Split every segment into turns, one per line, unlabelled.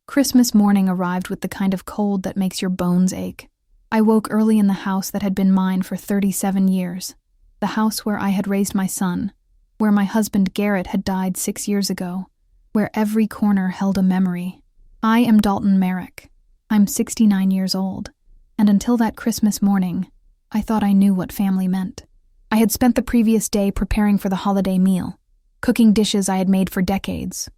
Christmas morning arrived with the kind of cold that makes your bones ache. I woke early in the house that had been mine for 37 years, the house where I had raised my son, where my husband Garrett had died 6 years ago, where every corner held a memory. I am Dalton Merrick. I'm 69 years old, and until that Christmas morning, I thought I knew what family meant. I had spent the previous day preparing for the holiday meal, cooking dishes I had made for decades: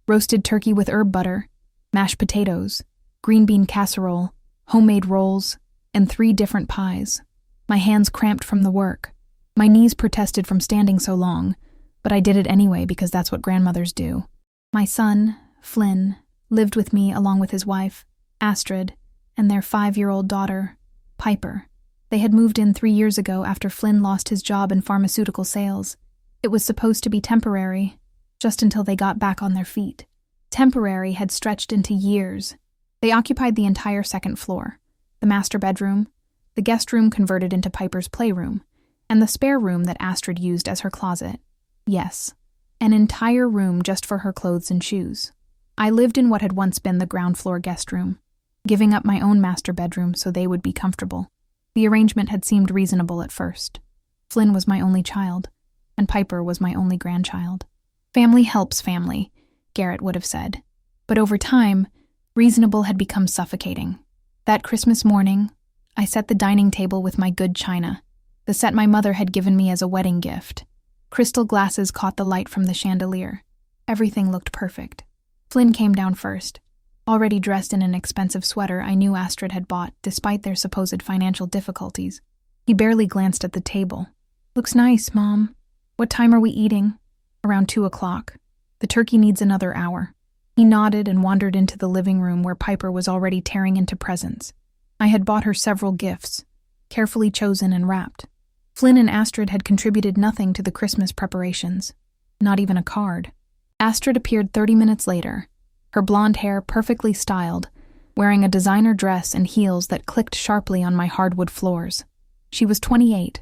roasted turkey with herb butter, mashed potatoes, green bean casserole, homemade rolls, and 3 different pies. My hands cramped from the work. My knees protested from standing so long, but I did it anyway because that's what grandmothers do. My son, Flynn, lived with me along with his wife, Astrid, and their 5-year-old daughter, Piper. They had moved in 3 years ago after Flynn lost his job in pharmaceutical sales. It was supposed to be temporary, just until they got back on their feet. Temporary had stretched into years. They occupied the entire second floor, the master bedroom, the guest room converted into Piper's playroom, and the spare room that Astrid used as her closet. Yes, an entire room just for her clothes and shoes. I lived in what had once been the ground floor guest room, giving up my own master bedroom so they would be comfortable. The arrangement had seemed reasonable at first. Flynn was my only child, and Piper was my only grandchild. Family helps family, Garrett would have said. But over time, reasonable had become suffocating. That Christmas morning, I set the dining table with my good china, the set my mother had given me as a wedding gift. Crystal glasses caught the light from the chandelier. Everything looked perfect. Flynn came down first. Already dressed in an expensive sweater I knew Astrid had bought despite their supposed financial difficulties. He barely glanced at the table. "Looks nice, Mom. What time are we eating?" "Around 2 o'clock. The turkey needs another hour." He nodded and wandered into the living room where Piper was already tearing into presents. I had bought her several gifts, carefully chosen and wrapped. Flynn and Astrid had contributed nothing to the Christmas preparations, not even a card. Astrid appeared 30 minutes later, her blonde hair perfectly styled, wearing a designer dress and heels that clicked sharply on my hardwood floors. She was 28,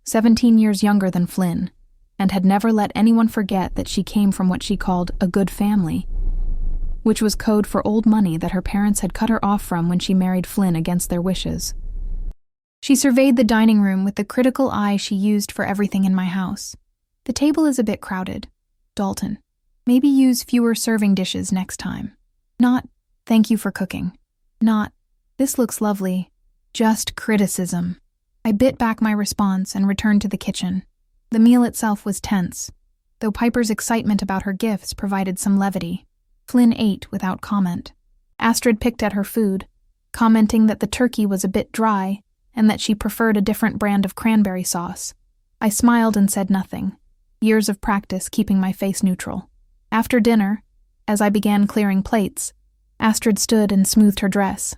17 years younger than Flynn, and had never let anyone forget that she came from what she called a good family, which was code for old money that her parents had cut her off from when she married Flynn against their wishes. She surveyed the dining room with the critical eye she used for everything in my house. "The table is a bit crowded. Dalton, maybe use fewer serving dishes next time. Not, 'Thank you for cooking.' Not, 'This looks lovely.' Just criticism." I bit back my response and returned to the kitchen. The meal itself was tense, though Piper's excitement about her gifts provided some levity. Flynn ate without comment. Astrid picked at her food, commenting that the turkey was a bit dry and that she preferred a different brand of cranberry sauce. I smiled and said nothing, years of practice keeping my face neutral. After dinner, as I began clearing plates, Astrid stood and smoothed her dress.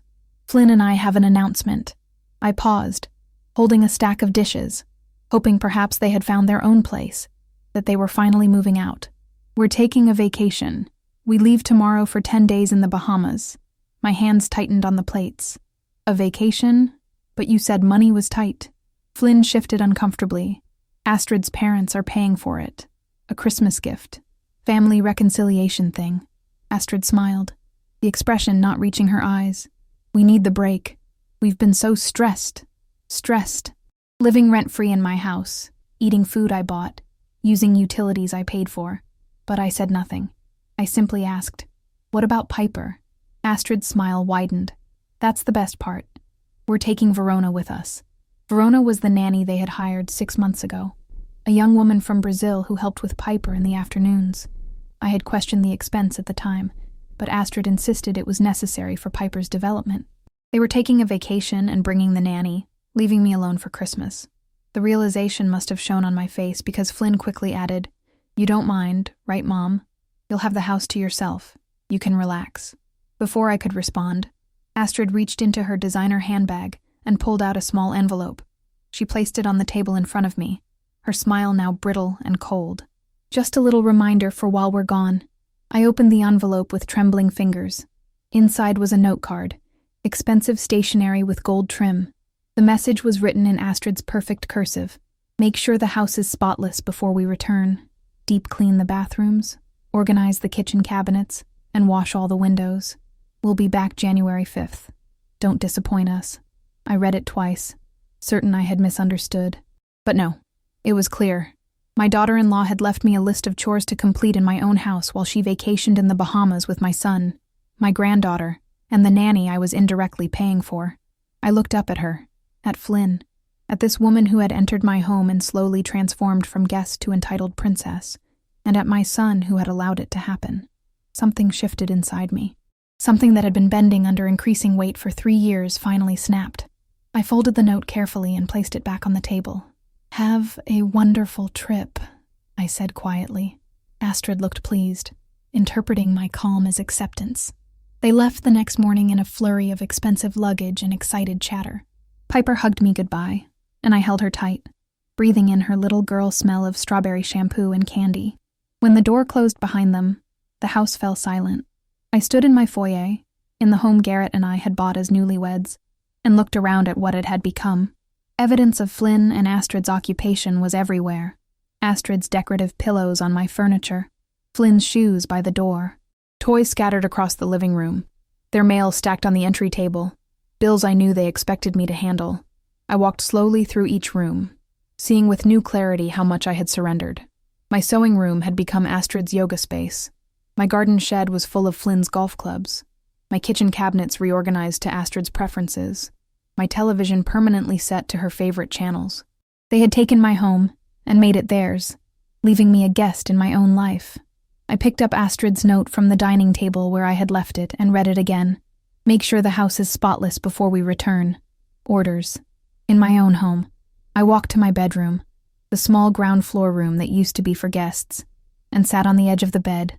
"Flynn and I have an announcement." I paused, holding a stack of dishes, hoping perhaps they had found their own place, that they were finally moving out. "We're taking a vacation. We leave tomorrow for 10 days in the Bahamas." My hands tightened on the plates. "A vacation? But you said money was tight." Flynn shifted uncomfortably. "Astrid's parents are paying for it. A Christmas gift. Family reconciliation thing." Astrid smiled, the expression not reaching her eyes. "We need the break. We've been so stressed. Living rent-free in my house, eating food I bought, using utilities I paid for." But I said nothing. I simply asked, "What about Piper?" Astrid's smile widened. "That's the best part. We're taking Verona with us." Verona was the nanny they had hired 6 months ago, a young woman from Brazil who helped with Piper in the afternoons. I had questioned the expense at the time, but Astrid insisted it was necessary for Piper's development. They were taking a vacation and bringing the nanny, leaving me alone for Christmas. The realization must have shown on my face because Flynn quickly added, "You don't mind, right, Mom? You'll have the house to yourself. You can relax." Before I could respond, Astrid reached into her designer handbag and pulled out a small envelope. She placed it on the table in front of me, her smile now brittle and cold. "Just a little reminder for while we're gone." I opened the envelope with trembling fingers. Inside was a note card, expensive stationery with gold trim. The message was written in Astrid's perfect cursive. "Make sure the house is spotless before we return. Deep clean the bathrooms, organize the kitchen cabinets, and wash all the windows." We'll be back January 5th. Don't disappoint us. I read it twice, certain I had misunderstood. But no, it was clear. My daughter-in-law had left me a list of chores to complete in my own house while she vacationed in the Bahamas with my son, my granddaughter, and the nanny I was indirectly paying for. I looked up at her, at Flynn, at this woman who had entered my home and slowly transformed from guest to entitled princess, and at my son who had allowed it to happen. Something shifted inside me. Something that had been bending under increasing weight for 3 years finally snapped. I folded the note carefully and placed it back on the table. "Have a wonderful trip," I said quietly. Astrid looked pleased, interpreting my calm as acceptance. They left the next morning in a flurry of expensive luggage and excited chatter. Piper hugged me goodbye, and I held her tight, breathing in her little girl smell of strawberry shampoo and candy. When the door closed behind them, the house fell silent. I stood in my foyer, in the home Garrett and I had bought as newlyweds, and looked around at what it had become. Evidence of Flynn and Astrid's occupation was everywhere. Astrid's decorative pillows on my furniture, Flynn's shoes by the door, toys scattered across the living room, their mail stacked on the entry table, bills I knew they expected me to handle. I walked slowly through each room, seeing with new clarity how much I had surrendered. My sewing room had become Astrid's yoga space. My garden shed was full of Flynn's golf clubs. My kitchen cabinets reorganized to Astrid's preferences. My television permanently set to her favorite channels. They had taken my home and made it theirs, leaving me a guest in my own life. I picked up Astrid's note from the dining table where I had left it and read it again. "Make sure the house is spotless before we return. Orders." In my own home, I walked to my bedroom, the small ground floor room that used to be for guests, and sat on the edge of the bed.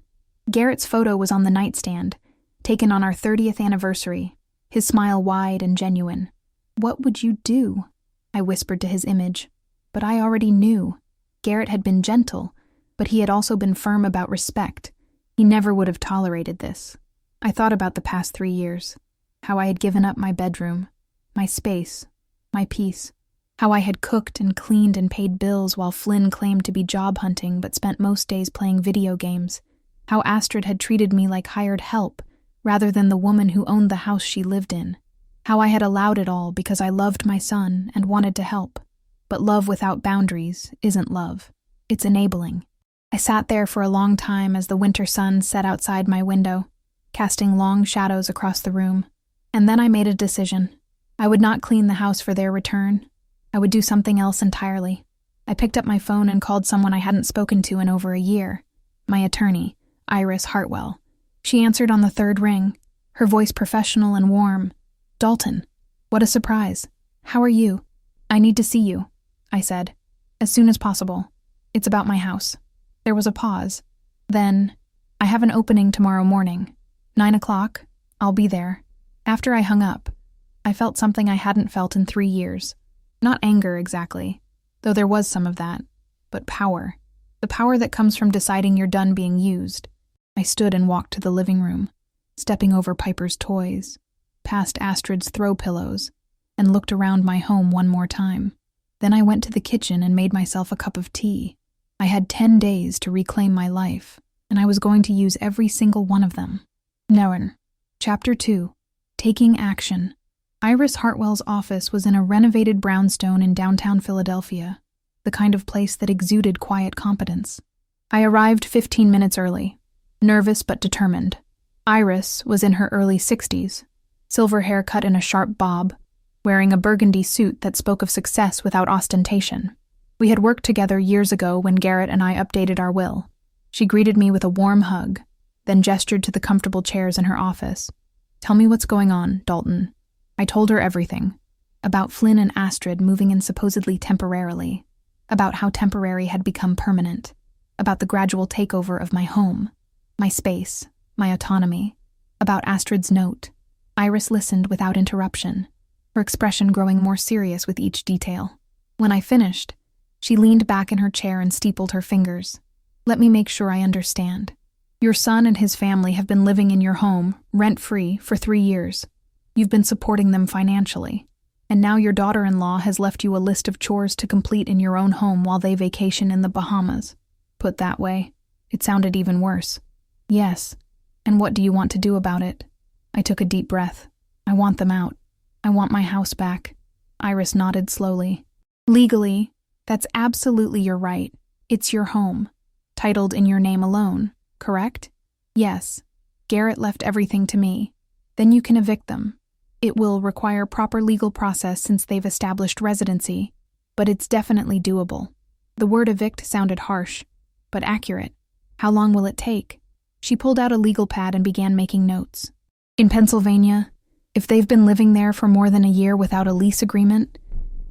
Garrett's photo was on the nightstand, taken on our 30th anniversary, his smile wide and genuine. "What would you do?" I whispered to his image. But I already knew. Garrett had been gentle, but he had also been firm about respect. He never would have tolerated this. I thought about the past 3 years, how I had given up my bedroom, my space, my peace, how I had cooked and cleaned and paid bills while Flynn claimed to be job hunting but spent most days playing video games, how Astrid had treated me like hired help rather than the woman who owned the house she lived in, how I had allowed it all because I loved my son and wanted to help. But love without boundaries isn't love. It's enabling. I sat there for a long time as the winter sun set outside my window, casting long shadows across the room. And then I made a decision. I would not clean the house for their return. I would do something else entirely. I picked up my phone and called someone I hadn't spoken to in over a year, my attorney, Iris Hartwell. She answered on the 3rd ring, her voice professional and warm. "Dalton, what a surprise. How are you?" "I need to see you," I said, "as soon as possible. It's about my house." There was a pause. Then, "I have an opening tomorrow morning. 9 o'clock. I'll be there." After I hung up, I felt something I hadn't felt in 3 years. Not anger exactly, though there was some of that, but power. The power that comes from deciding you're done being used. I stood and walked to the living room, stepping over Piper's toys, past Astrid's throw pillows, and looked around my home one more time. Then I went to the kitchen and made myself a cup of tea. I had 10 days to reclaim my life, and I was going to use every single one of them. Noen. Chapter 2. Taking Action. Iris Hartwell's office was in a renovated brownstone in downtown Philadelphia, the kind of place that exuded quiet competence. I arrived 15 minutes early, nervous but determined. Iris was in her early 60s, silver hair cut in a sharp bob, wearing a burgundy suit that spoke of success without ostentation. We had worked together years ago when Garrett and I updated our will. She greeted me with a warm hug, then gestured to the comfortable chairs in her office. "Tell me what's going on, Dalton." I told her everything. About Flynn and Astrid moving in supposedly temporarily. About how temporary had become permanent. About the gradual takeover of my home, my space, my autonomy. About Astrid's note. Iris listened without interruption, her expression growing more serious with each detail. When I finished, she leaned back in her chair and steepled her fingers. "Let me make sure I understand. Your son and his family have been living in your home, rent-free, for 3 years. You've been supporting them financially, and now your daughter-in-law has left you a list of chores to complete in your own home while they vacation in the Bahamas." Put that way, it sounded even worse. "Yes, and what do you want to do about it?" I took a deep breath. I want them out. I want my house back. Iris nodded slowly. Legally, that's absolutely your right. It's your home. Titled in your name alone, correct? Yes. Garrett left everything to me. Then you can evict them. It will require proper legal process since they've established residency, but it's definitely doable. The word evict sounded harsh, but accurate. How long will it take? She pulled out a legal pad and began making notes. In Pennsylvania, if they've been living there for more than a year without a lease agreement,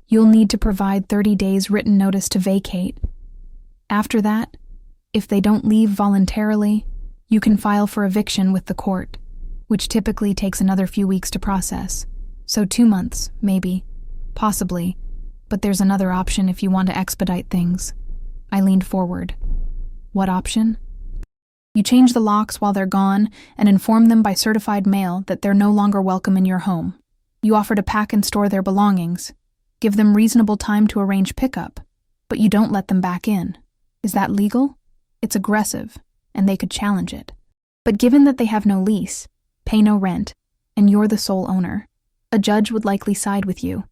you'll need to provide 30 days written notice to vacate. After that, if they don't leave voluntarily, you can file for eviction with the court, which typically takes another few weeks to process. So 2 months, maybe. Possibly. But there's another option if you want to expedite things. I leaned forward. What option? You change the locks while they're gone and inform them by certified mail that they're no longer welcome in your home. You offer to pack and store their belongings. Give them reasonable time to arrange pickup, but you don't let them back in. Is that legal? It's aggressive, and they could challenge it. But given that they have no lease, pay no rent, and you're the sole owner, a judge would likely side with you,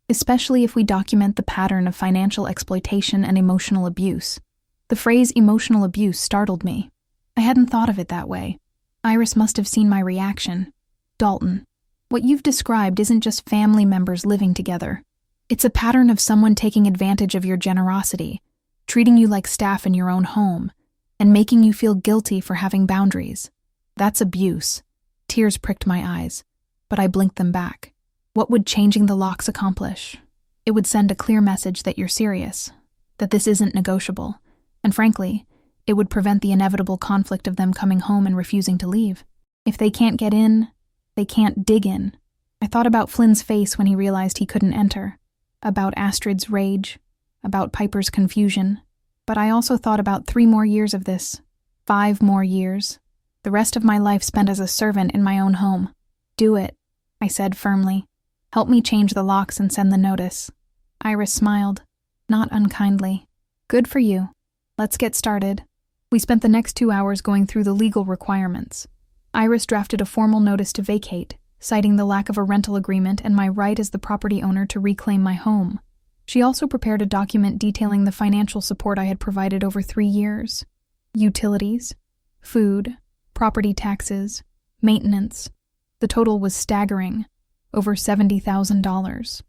especially if we document the pattern of financial exploitation and emotional abuse. The phrase emotional abuse startled me. I hadn't thought of it that way. Iris must have seen my reaction. Dalton, what you've described isn't just family members living together. It's a pattern of someone taking advantage of your generosity, treating you like staff in your own home, and making you feel guilty for having boundaries. That's abuse. Tears pricked my eyes, but I blinked them back. What would changing the locks accomplish? It would send a clear message that you're serious, that this isn't negotiable, and frankly, it would prevent the inevitable conflict of them coming home and refusing to leave. If they can't get in, they can't dig in. I thought about Flynn's face when he realized he couldn't enter, about Astrid's rage, about Piper's confusion, but I also thought about 3 more years of this, 5 more years, the rest of my life spent as a servant in my own home. Do it, I said firmly. Help me change the locks and send the notice. Iris smiled, not unkindly. Good for you. Let's get started. We spent the next 2 hours going through the legal requirements. Iris drafted a formal notice to vacate, citing the lack of a rental agreement and my right as the property owner to reclaim my home. She also prepared a document detailing the financial support I had provided over 3 years. Utilities, food, property taxes, maintenance. The total was staggering, over $70,000.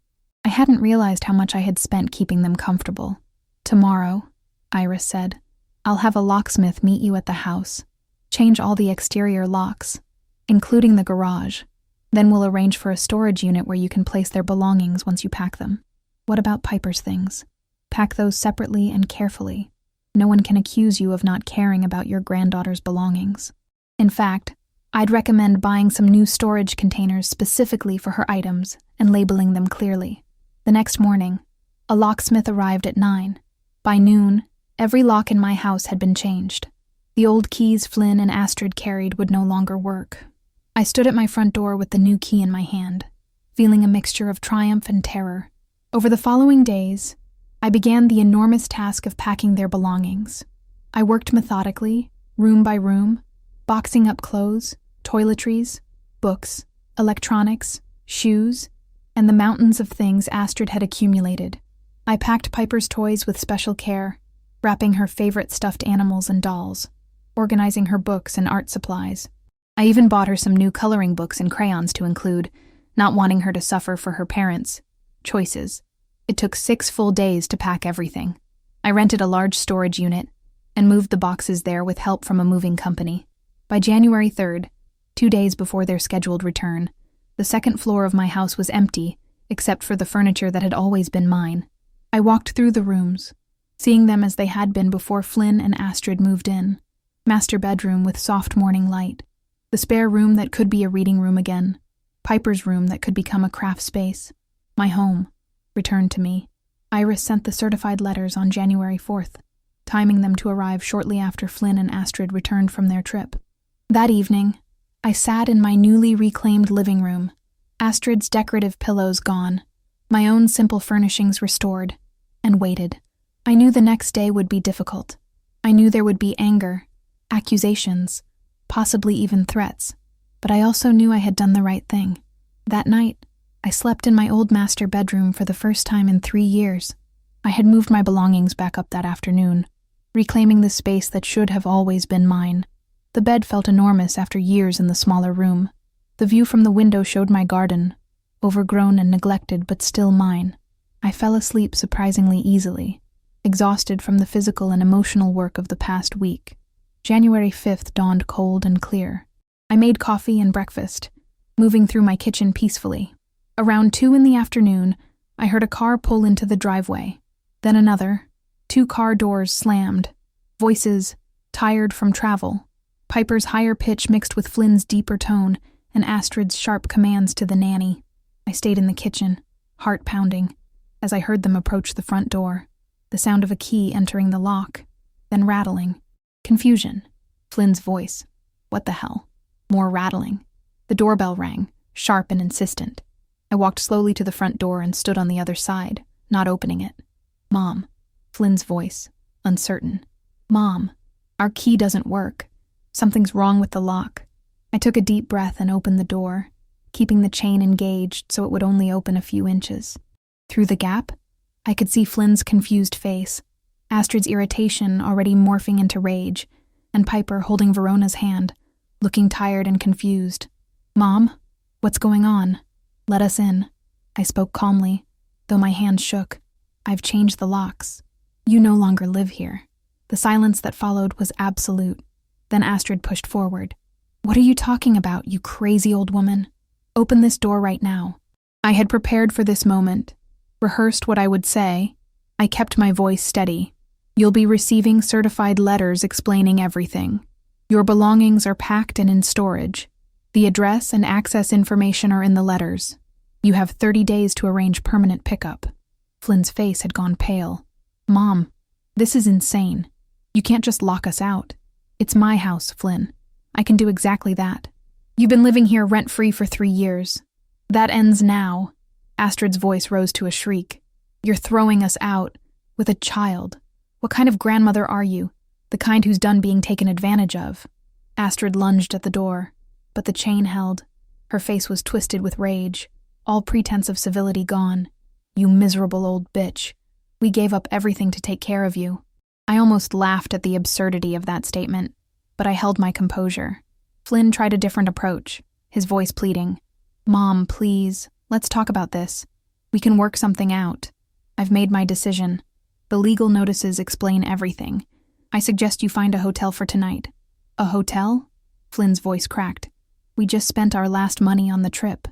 I hadn't realized how much I had spent keeping them comfortable. Tomorrow, Iris said, I'll have a locksmith meet you at the house. Change all the exterior locks, including the garage. Then we'll arrange for a storage unit where you can place their belongings once you pack them. What about Piper's things? Pack those separately and carefully. No one can accuse you of not caring about your granddaughter's belongings. In fact, I'd recommend buying some new storage containers specifically for her items and labeling them clearly. The next morning, a locksmith arrived at 9. By noon, every lock in my house had been changed. The old keys Flynn and Astrid carried would no longer work. I stood at my front door with the new key in my hand, feeling a mixture of triumph and terror. Over the following days, I began the enormous task of packing their belongings. I worked methodically, room by room, boxing up clothes, toiletries, books, electronics, shoes, and the mountains of things Astrid had accumulated. I packed Piper's toys with special care, wrapping her favorite stuffed animals and dolls, organizing her books and art supplies. I even bought her some new coloring books and crayons to include, not wanting her to suffer for her parents' choices. It took 6 full days to pack everything. I rented a large storage unit and moved the boxes there with help from a moving company. By January 3rd, 2 days before their scheduled return, the second floor of my house was empty, except for the furniture that had always been mine. I walked through the rooms, seeing them as they had been before Flynn and Astrid moved in. Master bedroom with soft morning light. The spare room that could be a reading room again. Piper's room that could become a craft space. My home, returned to me. Iris sent the certified letters on January 4th, timing them to arrive shortly after Flynn and Astrid returned from their trip. That evening, I sat in my newly reclaimed living room, Astrid's decorative pillows gone, my own simple furnishings restored, and waited. I knew the next day would be difficult. I knew there would be anger, accusations, possibly even threats, but I also knew I had done the right thing. That night, I slept in my old master bedroom for the first time in 3 years. I had moved my belongings back up that afternoon, reclaiming the space that should have always been mine. The bed felt enormous after years in the smaller room. The view from the window showed my garden, overgrown and neglected but still mine. I fell asleep surprisingly easily, exhausted from the physical and emotional work of the past week. January 5th dawned cold and clear. I made coffee and breakfast, moving through my kitchen peacefully. Around 2 in the afternoon, I heard a car pull into the driveway. Then another. 2 car doors slammed. Voices, tired from travel. Piper's higher pitch mixed with Flynn's deeper tone, and Astrid's sharp commands to the nanny. I stayed in the kitchen, heart pounding, as I heard them approach the front door. The sound of a key entering the lock, then rattling. Confusion. Flynn's voice. What the hell? More rattling. The doorbell rang, sharp and insistent. I walked slowly to the front door and stood on the other side, not opening it. Mom. Flynn's voice, uncertain. Mom, our key doesn't work. Something's wrong with the lock. I took a deep breath and opened the door, keeping the chain engaged so it would only open a few inches. Through the gap, I could see Flynn's confused face, Astrid's irritation already morphing into rage, and Piper holding Verona's hand, looking tired and confused. Mom, what's going on? Let us in. I spoke calmly, though my hands shook. I've changed the locks. You no longer live here. The silence that followed was absolute. Then Astrid pushed forward. What are you talking about, you crazy old woman? Open this door right now. I had prepared for this moment, rehearsed what I would say. I kept my voice steady. You'll be receiving certified letters explaining everything. Your belongings are packed and in storage. The address and access information are in the letters. You have 30 days to arrange permanent pickup. Flynn's face had gone pale. Mom, this is insane. You can't just lock us out. It's my house, Flynn. I can do exactly that. You've been living here rent-free for 3 years. That ends now. Astrid's voice rose to a shriek. You're throwing us out, with a child. What kind of grandmother are you? The kind who's done being taken advantage of. Astrid lunged at the door, but the chain held. Her face was twisted with rage, all pretense of civility gone. You miserable old bitch. We gave up everything to take care of you. I almost laughed at the absurdity of that statement, but I held my composure. Flynn tried a different approach, his voice pleading. Mom, please, let's talk about this. We can work something out. I've made my decision. The legal notices explain everything. I suggest you find a hotel for tonight. A hotel? Flynn's voice cracked. We just spent our last money on the trip.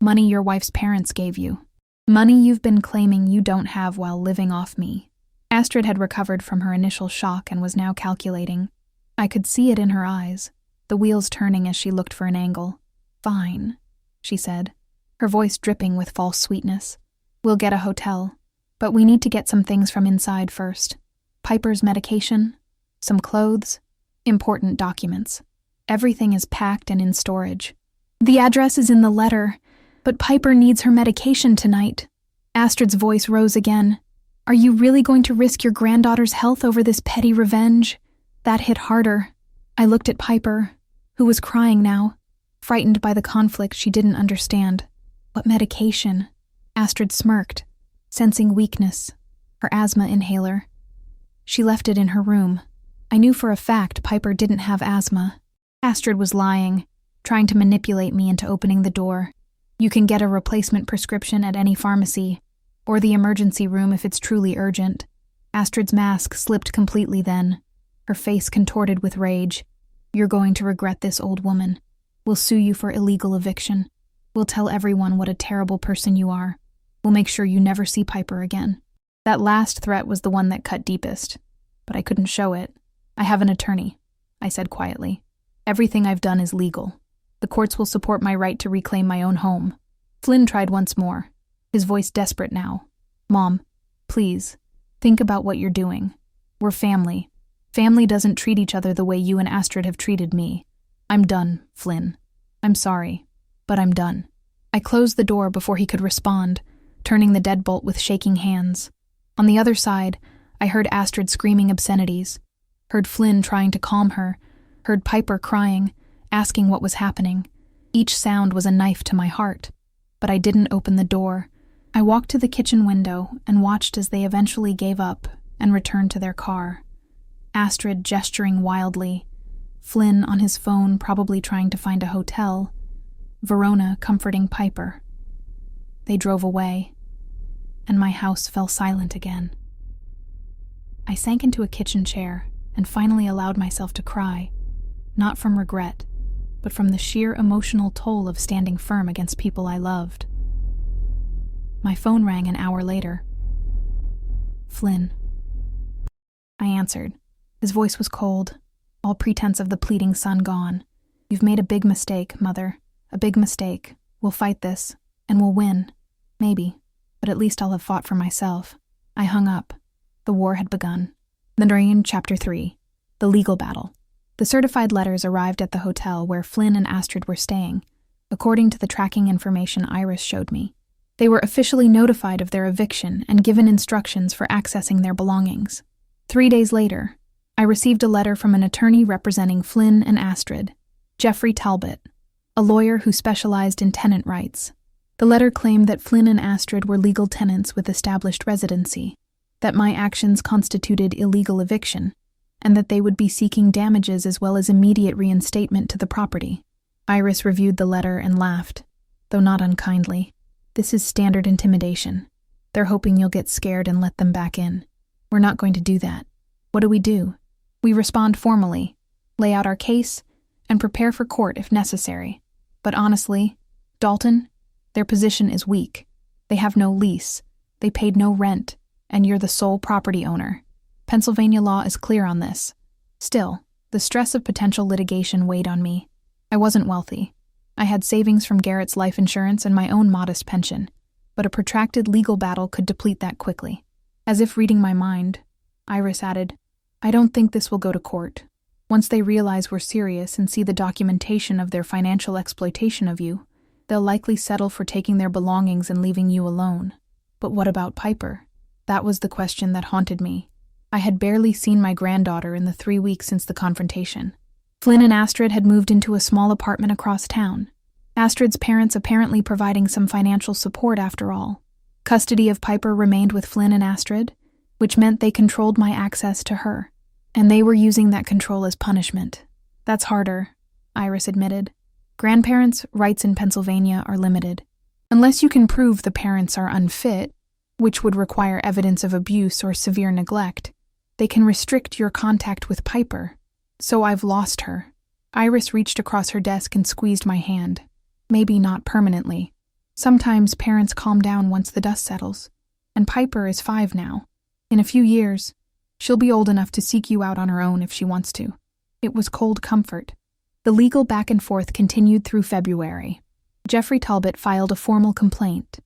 Money your wife's parents gave you. Money you've been claiming you don't have while living off me. Astrid had recovered from her initial shock and was now calculating. I could see it in her eyes, the wheels turning as she looked for an angle. Fine, she said, her voice dripping with false sweetness. We'll get a hotel, but we need to get some things from inside first. Piper's medication, some clothes, important documents. Everything is packed and in storage. The address is in the letter, but Piper needs her medication tonight. Astrid's voice rose again. Are you really going to risk your granddaughter's health over this petty revenge? That hit harder. I looked at Piper, who was crying now, frightened by the conflict she didn't understand. What medication? Astrid smirked, sensing weakness. Her asthma inhaler. She left it in her room. I knew for a fact Piper didn't have asthma. Astrid was lying, trying to manipulate me into opening the door. You can get a replacement prescription at any pharmacy, or the emergency room if it's truly urgent. Astrid's mask slipped completely then, her face contorted with rage. You're going to regret this, old woman. We'll sue you for illegal eviction. We'll tell everyone what a terrible person you are. We'll make sure you never see Piper again. That last threat was the one that cut deepest, but I couldn't show it. I have an attorney, I said quietly. Everything I've done is legal. The courts will support my right to reclaim my own home. Flynn tried once more, his voice desperate now. Mom, please, think about what you're doing. We're family. Family doesn't treat each other the way you and Astrid have treated me. I'm done, Flynn. I'm sorry, but I'm done. I closed the door before he could respond, turning the deadbolt with shaking hands. On the other side, I heard Astrid screaming obscenities, heard Flynn trying to calm her, heard Piper crying, asking what was happening. Each sound was a knife to my heart, but I didn't open the door. I walked to the kitchen window and watched as they eventually gave up and returned to their car. Astrid gesturing wildly, Flynn on his phone probably trying to find a hotel, Verona comforting Piper. They drove away, and my house fell silent again. I sank into a kitchen chair and finally allowed myself to cry, not from regret, but from the sheer emotional toll of standing firm against people I loved. My phone rang an hour later. Flynn. I answered. His voice was cold, all pretense of the pleading son gone. You've made a big mistake, Mother. A big mistake. We'll fight this, and we'll win. Maybe, but at least I'll have fought for myself. I hung up. The war had begun. Then Chapter 3. The Legal Battle. The certified letters arrived at the hotel where Flynn and Astrid were staying, according to the tracking information Iris showed me. They were officially notified of their eviction and given instructions for accessing their belongings. 3 days later, I received a letter from an attorney representing Flynn and Astrid, Jeffrey Talbot, a lawyer who specialized in tenant rights. The letter claimed that Flynn and Astrid were legal tenants with established residency, that my actions constituted illegal eviction, and that they would be seeking damages as well as immediate reinstatement to the property. Iris reviewed the letter and laughed, though not unkindly. This is standard intimidation. They're hoping you'll get scared and let them back in. We're not going to do that. What do? We respond formally, lay out our case, and prepare for court if necessary. But honestly, Dalton, their position is weak. They have no lease, they paid no rent, and you're the sole property owner. Pennsylvania law is clear on this. Still, the stress of potential litigation weighed on me. I wasn't wealthy. I had savings from Garrett's life insurance and my own modest pension, but a protracted legal battle could deplete that quickly. As if reading my mind, Iris added, I don't think this will go to court. Once they realize we're serious and see the documentation of their financial exploitation of you, they'll likely settle for taking their belongings and leaving you alone. But what about Piper? That was the question that haunted me. I had barely seen my granddaughter in the 3 weeks since the confrontation. Flynn and Astrid had moved into a small apartment across town. Astrid's parents apparently providing some financial support after all. Custody of Piper remained with Flynn and Astrid, which meant they controlled my access to her. And they were using that control as punishment. That's harder, Iris admitted. Grandparents' rights in Pennsylvania are limited. Unless you can prove the parents are unfit, which would require evidence of abuse or severe neglect, they can restrict your contact with Piper. So I've lost her. Iris reached across her desk and squeezed my hand. Maybe not permanently. Sometimes parents calm down once the dust settles. And Piper is 5 now. In a few years, she'll be old enough to seek you out on her own if she wants to. It was cold comfort. The legal back and forth continued through February. Jeffrey Talbot filed a formal complaint.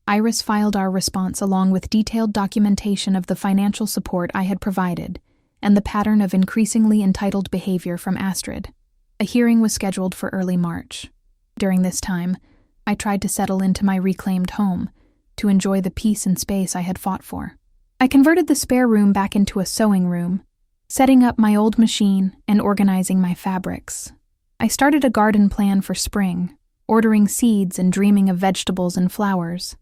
Iris filed our response along with detailed documentation of the financial support I had provided and the pattern of increasingly entitled behavior from Astrid. A hearing was scheduled for early March. During this time, I tried to settle into my reclaimed home, to enjoy the peace and space I had fought for. I converted the spare room back into a sewing room, setting up my old machine and organizing my fabrics. I started a garden plan for spring, ordering seeds and dreaming of vegetables and flowers.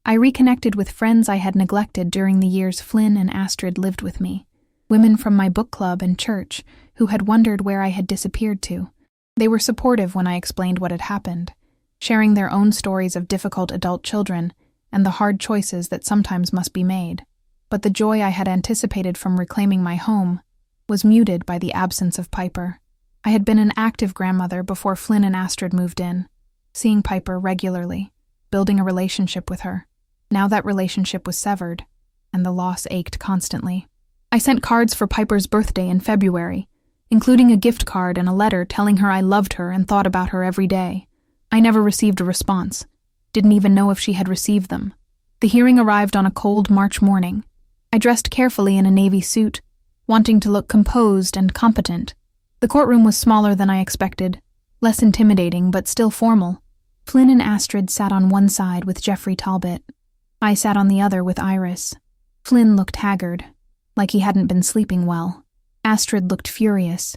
I reconnected with friends I had neglected during the years Flynn and Astrid lived with me, women from my book club and church who had wondered where I had disappeared to. They were supportive when I explained what had happened, sharing their own stories of difficult adult children and the hard choices that sometimes must be made. But the joy I had anticipated from reclaiming my home was muted by the absence of Piper. I had been an active grandmother before Flynn and Astrid moved in, seeing Piper regularly, building a relationship with her. Now that relationship was severed, and the loss ached constantly. I sent cards for Piper's birthday in February, including a gift card and a letter telling her I loved her and thought about her every day. I never received a response, didn't even know if she had received them. The hearing arrived on a cold March morning. I dressed carefully in a navy suit, wanting to look composed and competent. The courtroom was smaller than I expected, less intimidating but still formal. Flynn and Astrid sat on one side with Jeffrey Talbot. I sat on the other with Iris. Flynn looked haggard, like he hadn't been sleeping well. Astrid looked furious,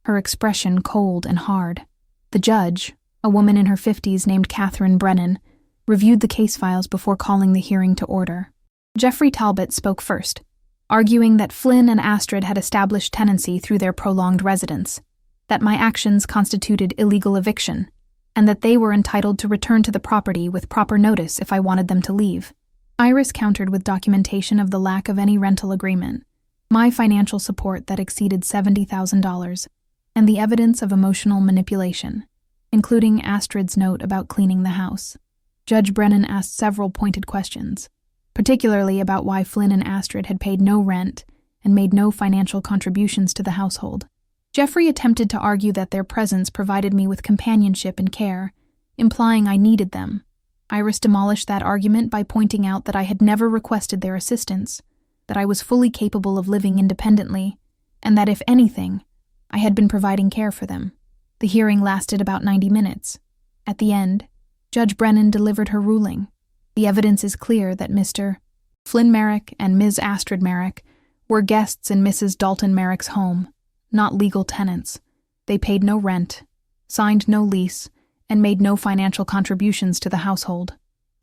her expression cold and hard. The judge, a woman in her 50s named Catherine Brennan, reviewed the case files before calling the hearing to order. Jeffrey Talbot spoke first, arguing that Flynn and Astrid had established tenancy through their prolonged residence, that my actions constituted illegal eviction, and that they were entitled to return to the property with proper notice if I wanted them to leave. Iris countered with documentation of the lack of any rental agreement, my financial support that exceeded $70,000, and the evidence of emotional manipulation, including Astrid's note about cleaning the house. Judge Brennan asked several pointed questions, particularly about why Flynn and Astrid had paid no rent and made no financial contributions to the household. Jeffrey attempted to argue that their presence provided me with companionship and care, implying I needed them. Iris demolished that argument by pointing out that I had never requested their assistance, that I was fully capable of living independently, and that if anything, I had been providing care for them. The hearing lasted about 90 minutes. At the end, Judge Brennan delivered her ruling. The evidence is clear that Mr. Flynn Merrick and Ms. Astrid Merrick were guests in Mrs. Dalton Merrick's home, not legal tenants. They paid no rent, signed no lease, and made no financial contributions to the household.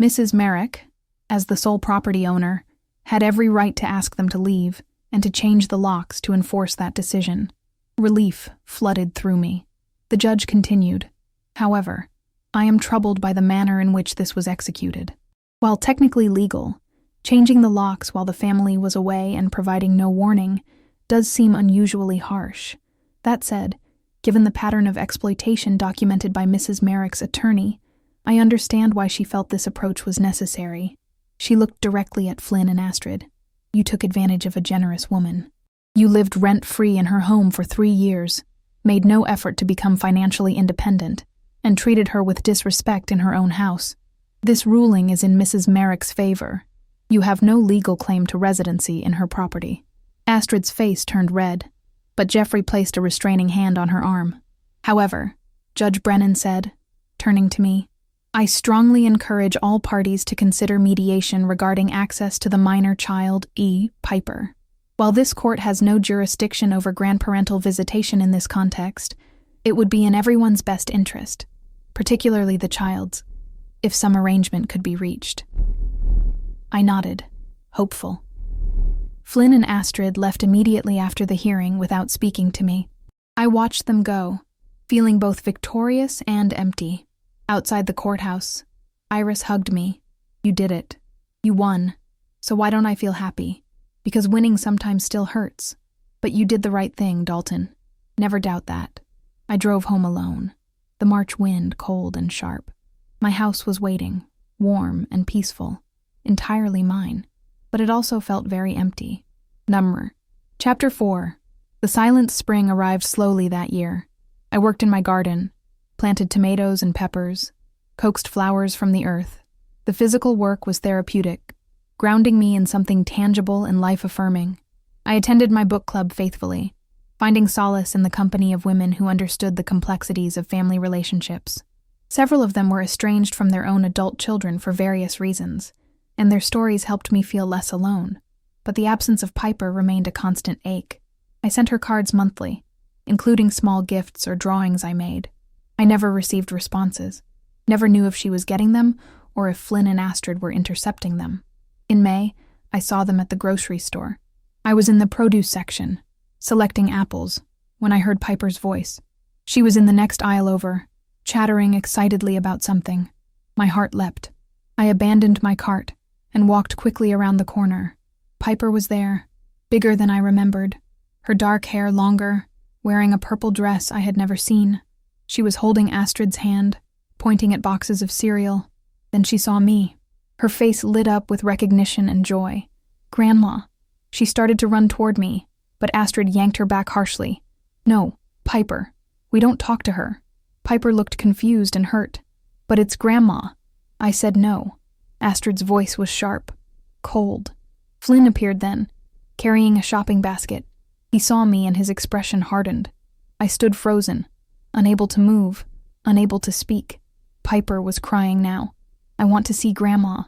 Mrs. Merrick, as the sole property owner, had every right to ask them to leave and to change the locks to enforce that decision. Relief flooded through me. The judge continued, "However, I am troubled by the manner in which this was executed. While technically legal, changing the locks while the family was away and providing no warning does seem unusually harsh. That said, given the pattern of exploitation documented by Mrs. Merrick's attorney, I understand why she felt this approach was necessary." She looked directly at Flynn and Astrid. "You took advantage of a generous woman. You lived rent-free in her home for 3 years, made no effort to become financially independent, and treated her with disrespect in her own house. This ruling is in Mrs. Merrick's favor. You have no legal claim to residency in her property." Astrid's face turned red, but Jeffrey placed a restraining hand on her arm. "However," Judge Brennan said, turning to me, "I strongly encourage all parties to consider mediation regarding access to the minor child, E. Piper. While this court has no jurisdiction over grandparental visitation in this context, it would be in everyone's best interest, particularly the child's, if some arrangement could be reached." I nodded, hopeful. Flynn and Astrid left immediately after the hearing without speaking to me. I watched them go, feeling both victorious and empty. Outside the courthouse, Iris hugged me. "You did it. You won. So why don't I feel happy? Because winning sometimes still hurts. But you did the right thing, Dalton. Never doubt that." I drove home alone, the March wind cold and sharp. My house was waiting, warm and peaceful, entirely mine, but it also felt very empty. Number. Chapter 4. The silent spring arrived slowly that year. I worked in my garden, planted tomatoes and peppers, coaxed flowers from the earth. The physical work was therapeutic, grounding me in something tangible and life-affirming. I attended my book club faithfully, finding solace in the company of women who understood the complexities of family relationships. Several of them were estranged from their own adult children for various reasons, and their stories helped me feel less alone. But the absence of Piper remained a constant ache. I sent her cards monthly, including small gifts or drawings I made. I never received responses, never knew if she was getting them or if Flynn and Astrid were intercepting them. In May, I saw them at the grocery store. I was in the produce section, selecting apples, when I heard Piper's voice. She was in the next aisle over, chattering excitedly about something. My heart leapt. I abandoned my cart and walked quickly around the corner. Piper was there, bigger than I remembered, her dark hair longer, wearing a purple dress I had never seen. She was holding Astrid's hand, pointing at boxes of cereal. Then she saw me. Her face lit up with recognition and joy. "Grandma." She started to run toward me, but Astrid yanked her back harshly. "No, Piper. We don't talk to her." Piper looked confused and hurt. "But it's Grandma." I said no. Astrid's voice was sharp, cold. Flynn appeared then, carrying a shopping basket. He saw me and his expression hardened. I stood frozen, unable to move, unable to speak. Piper was crying now. "I want to see Grandma.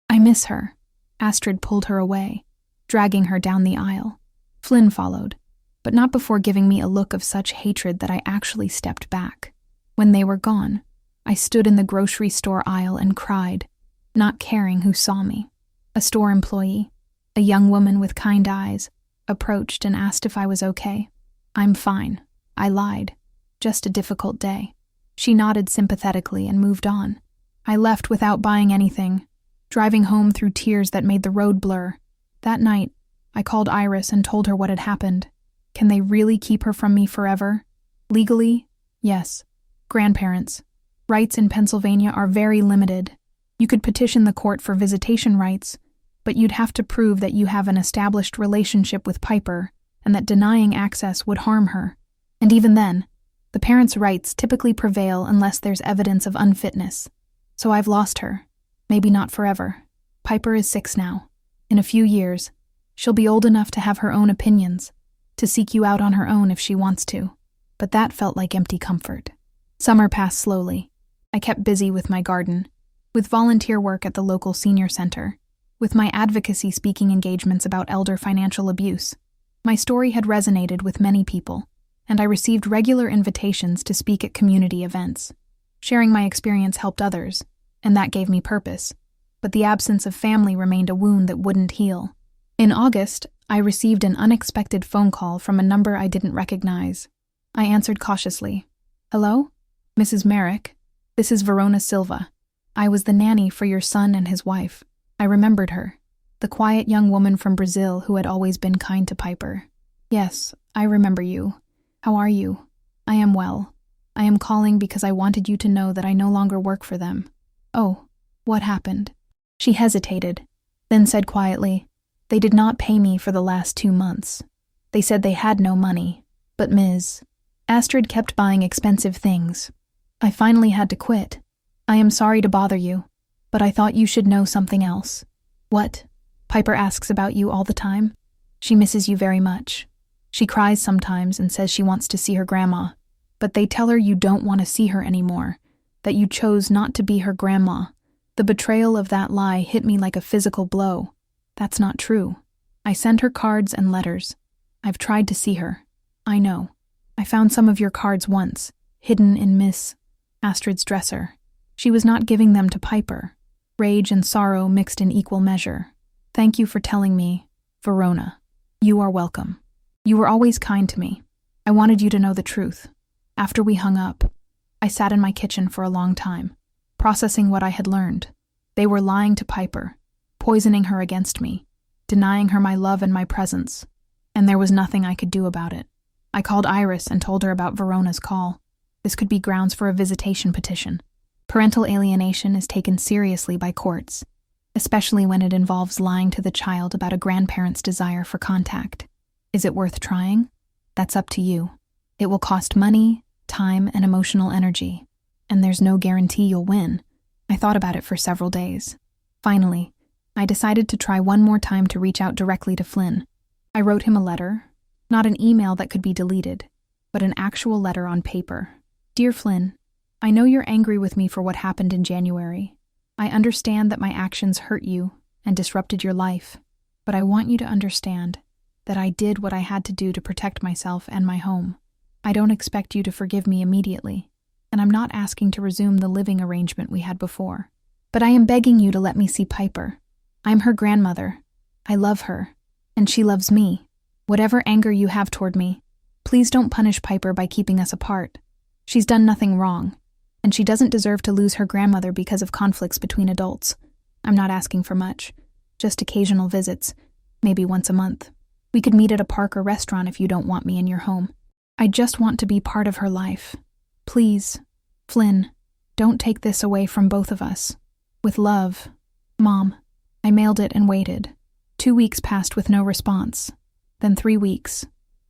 I miss her." Astrid pulled her away, dragging her down the aisle. Flynn followed, but not before giving me a look of such hatred that I actually stepped back. When they were gone, I stood in the grocery store aisle and cried, not caring who saw me. A store employee, a young woman with kind eyes, approached and asked if I was okay. "I'm fine," I lied. "Just a difficult day." She nodded sympathetically and moved on. I left without buying anything, driving home through tears that made the road blur. That night, I called Iris and told her what had happened. Can they really keep her from me forever? Legally, yes. Grandparents. Rights in Pennsylvania are very limited. You could petition the court for visitation rights, but you'd have to prove that you have an established relationship with Piper and that denying access would harm her. And even then, the parents' rights typically prevail unless there's evidence of unfitness. So I've lost her. Maybe not forever. Piper is 6 now. In a few years, she'll be old enough to have her own opinions, to seek you out on her own if she wants to. But that felt like empty comfort. Summer passed slowly. I kept busy with my garden, with volunteer work at the local senior center, with my advocacy speaking engagements about elder financial abuse. My story had resonated with many people, and I received regular invitations to speak at community events. Sharing my experience helped others, and that gave me purpose. But the absence of family remained a wound that wouldn't heal. In August, I received an unexpected phone call from a number I didn't recognize. I answered cautiously. "Hello? Mrs. Merrick, this is Verona Silva. I was the nanny for your son and his wife." I remembered her, the quiet young woman from Brazil who had always been kind to Piper. "Yes, I remember you. How are you?" "I am well. I am calling because I wanted you to know that I no longer work for them." "Oh, what happened?" She hesitated, then said quietly, "They did not pay me for the last 2 months. They said they had no money, but Ms. Astrid kept buying expensive things. I finally had to quit. I am sorry to bother you, but I thought you should know something else." "What?" "Piper asks about you all the time. She misses you very much. She cries sometimes and says she wants to see her grandma, but they tell her you don't want to see her anymore, that you chose not to be her grandma. The betrayal of that lie hit me like a physical blow. That's not true. I sent her cards and letters. I've tried to see her. I know. I found some of your cards once, hidden in Miss Astrid's dresser. She was not giving them to Piper. Rage and sorrow mixed in equal measure. Thank you for telling me, Verona. You are welcome. You were always kind to me. I wanted you to know the truth. After we hung up, I sat in my kitchen for a long time, processing what I had learned. They were lying to Piper, poisoning her against me, denying her my love and my presence, and there was nothing I could do about it. I called Iris and told her about Verona's call. This could be grounds for a visitation petition. Parental alienation is taken seriously by courts, especially when it involves lying to the child about a grandparent's desire for contact. Is it worth trying? That's up to you. It will cost money, time, and emotional energy, and there's no guarantee you'll win. I thought about it for several days. Finally, I decided to try one more time to reach out directly to Flynn. I wrote him a letter, not an email that could be deleted, but an actual letter on paper. Dear Flynn, I know you're angry with me for what happened in January. I understand that my actions hurt you and disrupted your life, but I want you to understand that I did what I had to do to protect myself and my home. I don't expect you to forgive me immediately, and I'm not asking to resume the living arrangement we had before. But I am begging you to let me see Piper. I'm her grandmother. I love her, and she loves me. Whatever anger you have toward me, please don't punish Piper by keeping us apart. She's done nothing wrong, and she doesn't deserve to lose her grandmother because of conflicts between adults. I'm not asking for much, just occasional visits, maybe once a month. We could meet at a park or restaurant if you don't want me in your home. I just want to be part of her life. Please, Flynn, don't take this away from both of us. With love, Mom. I mailed it and waited. 2 weeks passed with no response. Then 3 weeks.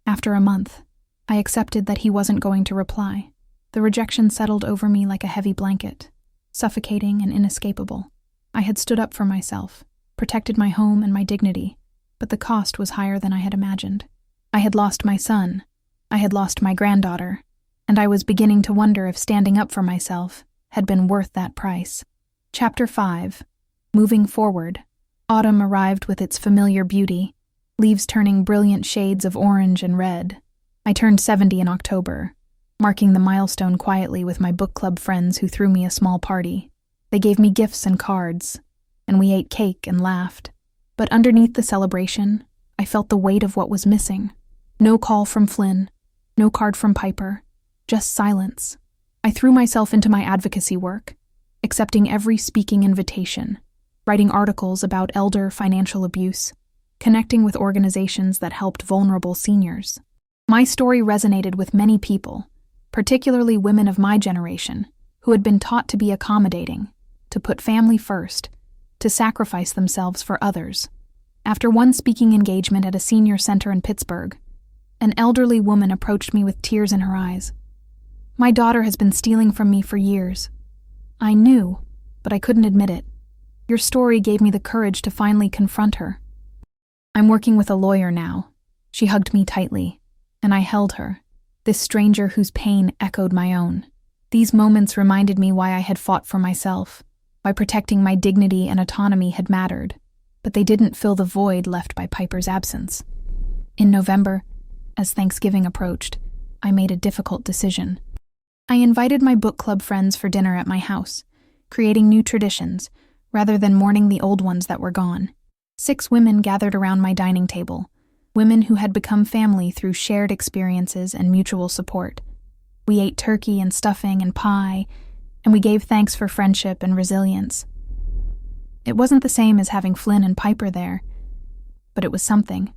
After a month, I accepted that he wasn't going to reply. The rejection settled over me like a heavy blanket, suffocating and inescapable. I had stood up for myself, protected my home and my dignity, but the cost was higher than I had imagined. I had lost my son, I had lost my granddaughter, and I was beginning to wonder if standing up for myself had been worth that price. Chapter 5. Moving forward. Autumn arrived with its familiar beauty, leaves turning brilliant shades of orange and red. I turned 70 in October, marking the milestone quietly with my book club friends who threw me a small party. They gave me gifts and cards, and we ate cake and laughed. But underneath the celebration, I felt the weight of what was missing. No call from Flynn, no card from Piper, just silence. I threw myself into my advocacy work, accepting every speaking invitation, writing articles about elder financial abuse, connecting with organizations that helped vulnerable seniors. My story resonated with many people, particularly women of my generation, who had been taught to be accommodating, to put family first, to sacrifice themselves for others. After one speaking engagement at a senior center in Pittsburgh, an elderly woman approached me with tears in her eyes. "My daughter has been stealing from me for years. I knew, but I couldn't admit it. Your story gave me the courage to finally confront her. I'm working with a lawyer now." She hugged me tightly, and I held her, this stranger whose pain echoed my own. These moments reminded me why I had fought for myself, why protecting my dignity and autonomy had mattered, but they didn't fill the void left by Piper's absence. In November, as Thanksgiving approached, I made a difficult decision. I invited my book club friends for dinner at my house, creating new traditions, rather than mourning the old ones that were gone. 6 women gathered around my dining table, women who had become family through shared experiences and mutual support. We ate turkey and stuffing and pie, and we gave thanks for friendship and resilience. It wasn't the same as having Flynn and Piper there, but it was something.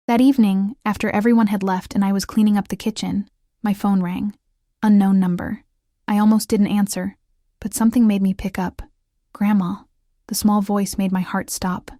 That evening, after everyone had left and I was cleaning up the kitchen, my phone rang. Unknown number. I almost didn't answer, but something made me pick up. "Grandma." The small voice made my heart stop.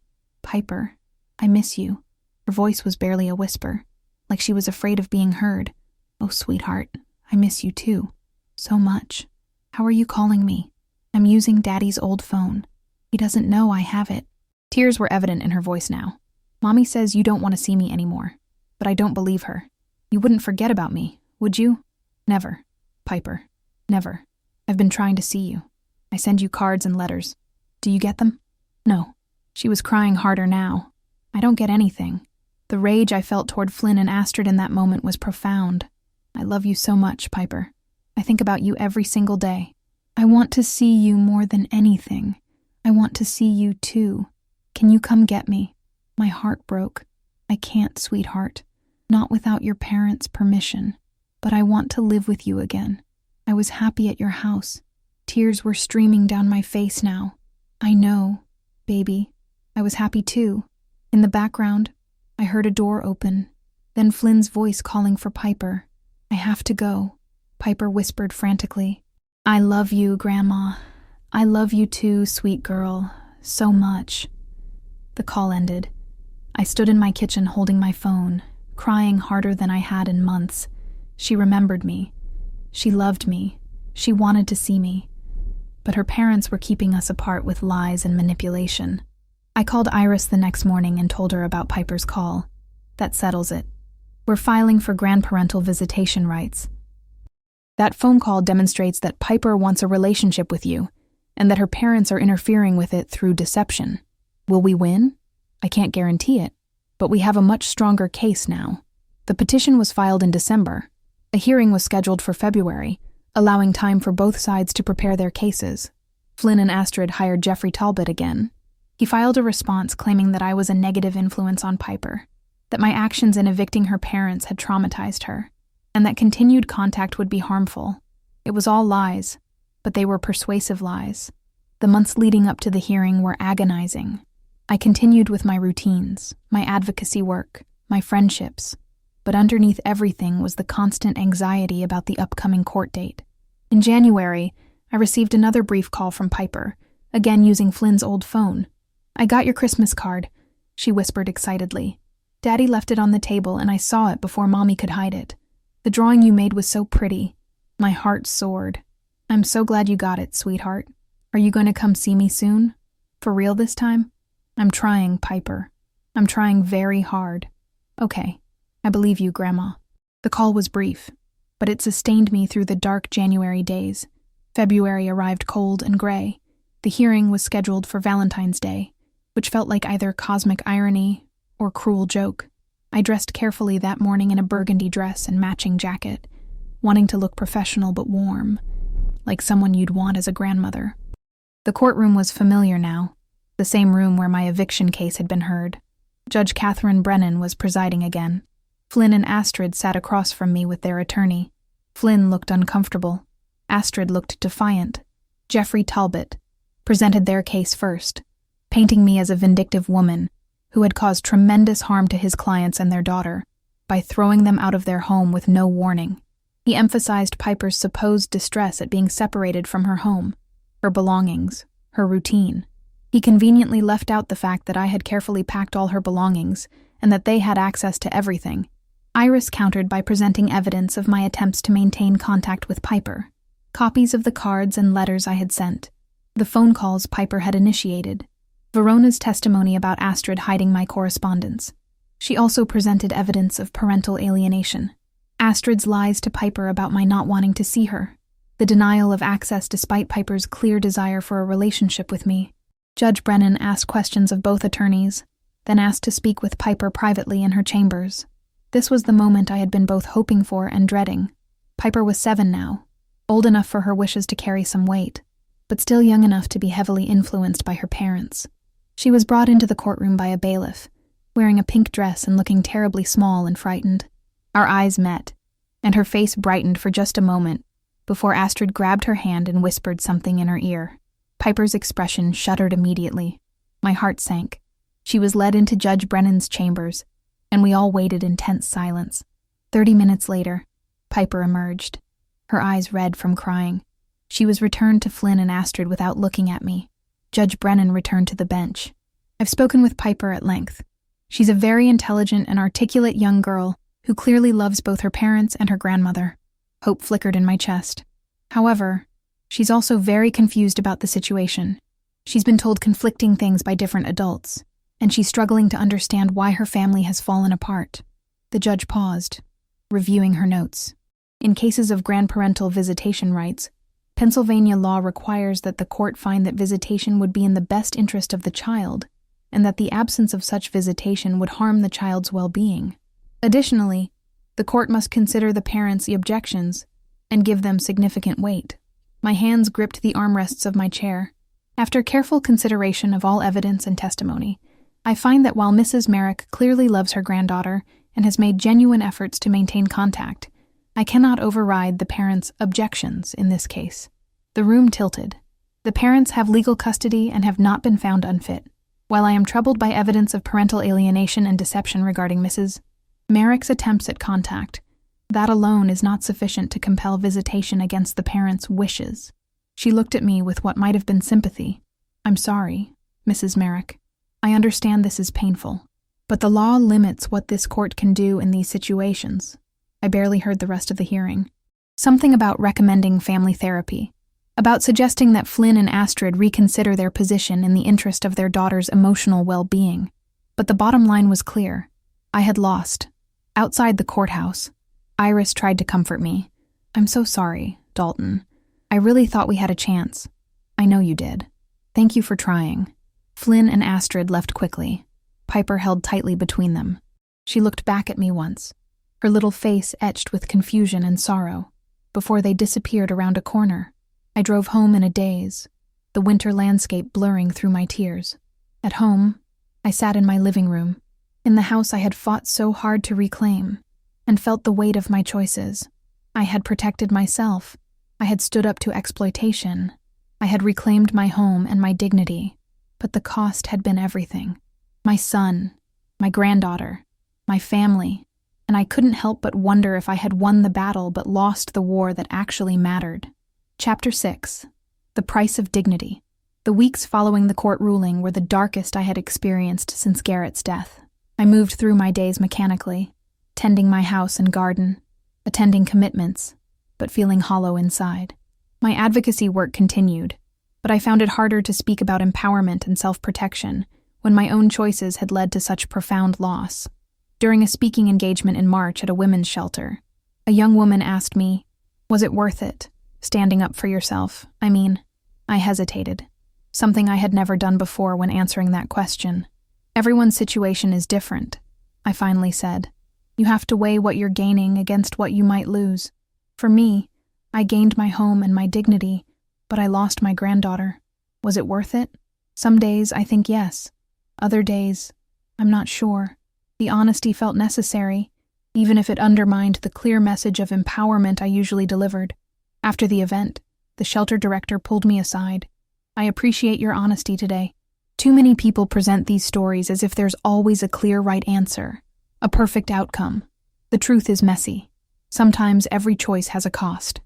"Piper, I miss you." Her voice was barely a whisper, like she was afraid of being heard. "Oh, sweetheart, I miss you too. So much. How are you calling me? I'm using Daddy's old phone. He doesn't know I have it." Tears were evident in her voice now. "Mommy says you don't want to see me anymore, but I don't believe her. You wouldn't forget about me, would you?" "Never, Piper. Never. I've been trying to see you. I send you cards and letters. Do you get them?" "No." She was crying harder now. "I don't get anything." The rage I felt toward Flynn and Astrid in that moment was profound. "I love you so much, Piper. I think about you every single day. I want to see you more than anything. I want to see you too. Can you come get me? My heart broke. I can't, sweetheart. Not without your parents' permission. But I want to live with you again. I was happy at your house. Tears were streaming down my face now. I know, baby. I was happy too." In the background, I heard a door open, then Flynn's voice calling for Piper. "I have to go," Piper whispered frantically. "I love you, Grandma. I love you too, sweet girl. So much." The call ended. I stood in my kitchen holding my phone, crying harder than I had in months. She remembered me. She loved me. She wanted to see me. But her parents were keeping us apart with lies and manipulation. I called Iris the next morning and told her about Piper's call. "That settles it. We're filing for grandparental visitation rights." "That phone call demonstrates that Piper wants a relationship with you, and that her parents are interfering with it through deception. Will we win? I can't guarantee it, but we have a much stronger case now." The petition was filed in December. A hearing was scheduled for February, allowing time for both sides to prepare their cases. Flynn and Astrid hired Jeffrey Talbot again. He filed a response claiming that I was a negative influence on Piper, that my actions in evicting her parents had traumatized her, and that continued contact would be harmful. It was all lies, but they were persuasive lies. The months leading up to the hearing were agonizing. I continued with my routines, my advocacy work, my friendships, but underneath everything was the constant anxiety about the upcoming court date. In January, I received another brief call from Piper, again using Flynn's old phone. "I got your Christmas card," she whispered excitedly. "Daddy left it on the table and I saw it before Mommy could hide it. The drawing you made was so pretty." My heart soared. "I'm so glad you got it, sweetheart. Are you going to come see me soon? For real this time?" "I'm trying, Piper. I'm trying very hard." "Okay. I believe you, Grandma." The call was brief, but it sustained me through the dark January days. February arrived cold and gray. The hearing was scheduled for Valentine's Day, which felt like either cosmic irony or cruel joke. I dressed carefully that morning in a burgundy dress and matching jacket. wanting to look professional but warm, like someone you'd want as a grandmother. The courtroom was familiar now, the same room where my eviction case had been heard. Judge Catherine Brennan was presiding again. Flynn and Astrid sat across from me with their attorney. Flynn looked uncomfortable. Astrid looked defiant. Jeffrey Talbot presented their case first, painting me as a vindictive woman who had caused tremendous harm to his clients and their daughter by throwing them out of their home with no warning. He emphasized Piper's supposed distress at being separated from her home, her belongings, her routine. He conveniently left out the fact that I had carefully packed all her belongings and that they had access to everything. Iris countered by presenting evidence of my attempts to maintain contact with Piper, copies of the cards and letters I had sent, the phone calls Piper had initiated, Verona's testimony about Astrid hiding my correspondence. She also presented evidence of parental alienation, Astrid's lies to Piper about my not wanting to see her, the denial of access despite Piper's clear desire for a relationship with me. Judge Brennan asked questions of both attorneys, then asked to speak with Piper privately in her chambers. This was the moment I had been both hoping for and dreading. Piper was 7 now, old enough for her wishes to carry some weight, but still young enough to be heavily influenced by her parents. She was brought into the courtroom by a bailiff, wearing a pink dress and looking terribly small and frightened. Our eyes met, and her face brightened for just a moment before Astrid grabbed her hand and whispered something in her ear. Piper's expression shuddered immediately. My heart sank. She was led into Judge Brennan's chambers, and we all waited in tense silence. 30 minutes later, Piper emerged, her eyes red from crying. She was returned to Flynn and Astrid without looking at me. Judge Brennan returned to the bench. I've spoken with Piper at length. She's a very intelligent and articulate young girl who clearly loves both her parents and her grandmother. Hope flickered in my chest. However, she's also very confused about the situation. She's been told conflicting things by different adults, and she's struggling to understand why her family has fallen apart. The judge paused, reviewing her notes. In cases of grandparental visitation rights, Pennsylvania law requires that the court find that visitation would be in the best interest of the child, and that the absence of such visitation would harm the child's well-being. Additionally, the court must consider the parents' objections and give them significant weight. My hands gripped the armrests of my chair. After careful consideration of all evidence and testimony, I find that while Mrs. Merrick clearly loves her granddaughter and has made genuine efforts to maintain contact, I cannot override the parents' objections in this case. The room tilted. The parents have legal custody and have not been found unfit. While I am troubled by evidence of parental alienation and deception regarding Mrs. Merrick's attempts at contact, that alone is not sufficient to compel visitation against the parents' wishes. She looked at me with what might have been sympathy. I'm sorry, Mrs. Merrick. I understand this is painful, but the law limits what this court can do in these situations. I barely heard the rest of the hearing. Something about recommending family therapy, about suggesting that Flynn and Astrid reconsider their position in the interest of their daughter's emotional well-being. But the bottom line was clear. I had lost. Outside the courthouse, Iris tried to comfort me. I'm so sorry, Dalton. I really thought we had a chance. I know you did. Thank you for trying. Flynn and Astrid left quickly. Piper held tightly between them. She looked back at me once, her little face etched with confusion and sorrow, before they disappeared around a corner. I drove home in a daze, the winter landscape blurring through my tears. At home, I sat in my living room, in the house I had fought so hard to reclaim, and felt the weight of my choices. I had protected myself. I had stood up to exploitation. I had reclaimed my home and my dignity, but the cost had been everything. My son, my granddaughter, my family, and I couldn't help but wonder if I had won the battle but lost the war that actually mattered. Chapter 6. The Price of Dignity. The weeks following the court ruling were the darkest I had experienced since Garrett's death. I moved through my days mechanically, tending my house and garden, attending commitments, but feeling hollow inside. My advocacy work continued, but I found it harder to speak about empowerment and self-protection when my own choices had led to such profound loss. During a speaking engagement in March at a women's shelter, a young woman asked me, "Was it worth it, standing up for yourself? I hesitated, something I had never done before when answering that question. Everyone's situation is different, I finally said. You have to weigh what you're gaining against what you might lose. For me, I gained my home and my dignity, but I lost my granddaughter. Was it worth it? Some days I think yes. Other days, I'm not sure. The honesty felt necessary, even if it undermined the clear message of empowerment I usually delivered. After the event, the shelter director pulled me aside. I appreciate your honesty today. Too many people present these stories as if there's always a clear right answer, a perfect outcome. The truth is messy. Sometimes every choice has a cost.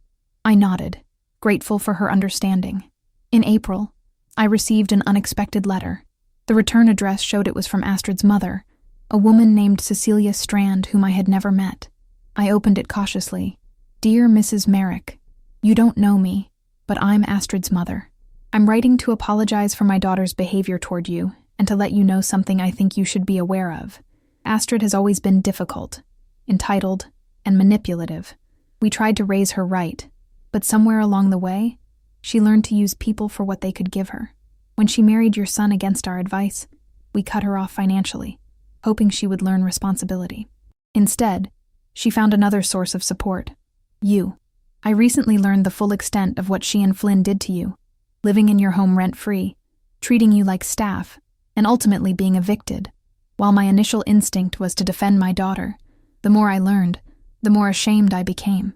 I nodded, grateful for her understanding. In April, I received an unexpected letter. The return address showed it was from Astrid's mother, a woman named Cecilia Strand whom I had never met. I opened it cautiously. Dear Mrs. Merrick, you don't know me, but I'm Astrid's mother. I'm writing to apologize for my daughter's behavior toward you and to let you know something I think you should be aware of. Astrid has always been difficult, entitled, and manipulative. We tried to raise her right, but somewhere along the way, she learned to use people for what they could give her. When she married your son against our advice, we cut her off financially, hoping she would learn responsibility. Instead, she found another source of support. You. I recently learned the full extent of what she and Flynn did to you, living in your home rent-free, treating you like staff, and ultimately being evicted. While my initial instinct was to defend my daughter, the more I learned, the more ashamed I became.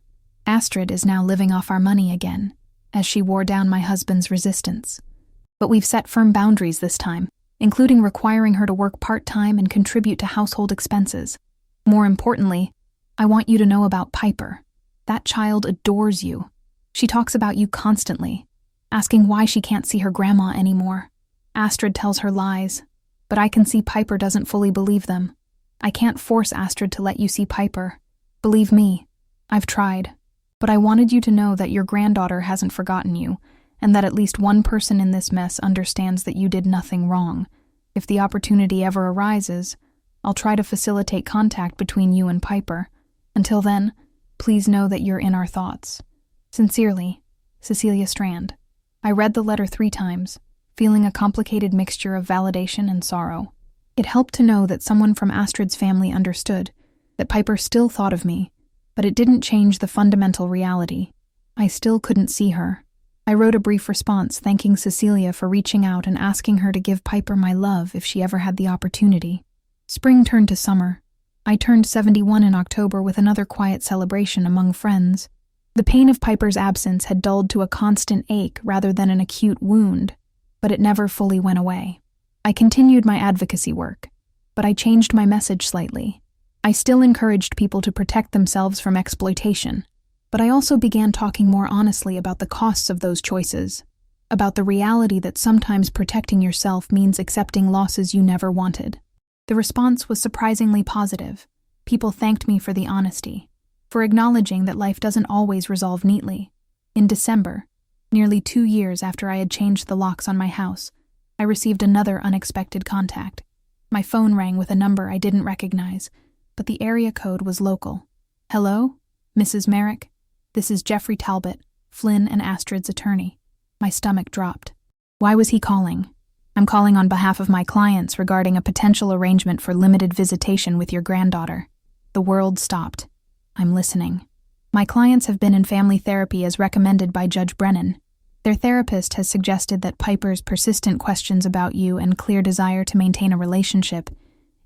Astrid is now living off our money again, as she wore down my husband's resistance. But we've set firm boundaries this time, including requiring her to work part-time and contribute to household expenses. More importantly, I want you to know about Piper. That child adores you. She talks about you constantly, asking why she can't see her grandma anymore. Astrid tells her lies, but I can see Piper doesn't fully believe them. I can't force Astrid to let you see Piper. Believe me, I've tried. But I wanted you to know that your granddaughter hasn't forgotten you, and that at least one person in this mess understands that you did nothing wrong. If the opportunity ever arises, I'll try to facilitate contact between you and Piper. Until then, please know that you're in our thoughts. Sincerely, Cecilia Strand. I read the letter 3 times, feeling a complicated mixture of validation and sorrow. It helped to know that someone from Astrid's family understood, that Piper still thought of me, but it didn't change the fundamental reality. I still couldn't see her. I wrote a brief response thanking Cecilia for reaching out and asking her to give Piper my love if she ever had the opportunity. Spring turned to summer. I turned 71 in October with another quiet celebration among friends. The pain of Piper's absence had dulled to a constant ache rather than an acute wound, but it never fully went away. I continued my advocacy work, but I changed my message slightly. I still encouraged people to protect themselves from exploitation, but I also began talking more honestly about the costs of those choices, about the reality that sometimes protecting yourself means accepting losses you never wanted. The response was surprisingly positive. People thanked me for the honesty, for acknowledging that life doesn't always resolve neatly. In December, nearly 2 years after I had changed the locks on my house, I received another unexpected contact. My phone rang with a number I didn't recognize, but the area code was local. Hello, Mrs. Merrick? This is Jeffrey Talbot, Flynn and Astrid's attorney. My stomach dropped. Why was he calling? I'm calling on behalf of my clients regarding a potential arrangement for limited visitation with your granddaughter. The world stopped. I'm listening. My clients have been in family therapy as recommended by Judge Brennan. Their therapist has suggested that Piper's persistent questions about you and clear desire to maintain a relationship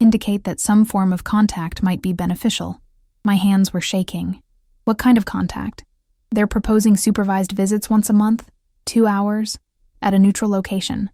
indicate that some form of contact might be beneficial. My hands were shaking. What kind of contact? They're proposing supervised visits once a month, 2 hours, at a neutral location.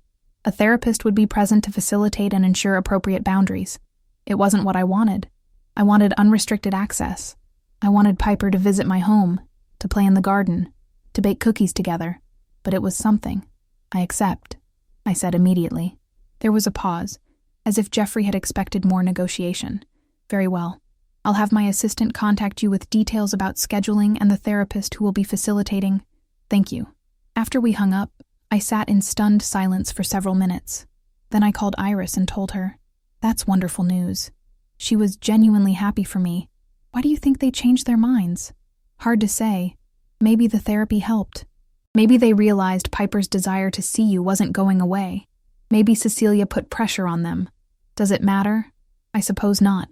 A therapist would be present to facilitate and ensure appropriate boundaries. It wasn't what I wanted. I wanted unrestricted access. I wanted Piper to visit my home, to play in the garden, to bake cookies together. But it was something. I accept, I said immediately. There was a pause, as if Jeffrey had expected more negotiation. Very well. I'll have my assistant contact you with details about scheduling and the therapist who will be facilitating. Thank you. After we hung up, I sat in stunned silence for several minutes. Then I called Iris and told her, "That's wonderful news." She was genuinely happy for me. Why do you think they changed their minds? Hard to say. Maybe the therapy helped. Maybe they realized Piper's desire to see you wasn't going away. Maybe Cecilia put pressure on them. Does it matter? I suppose not.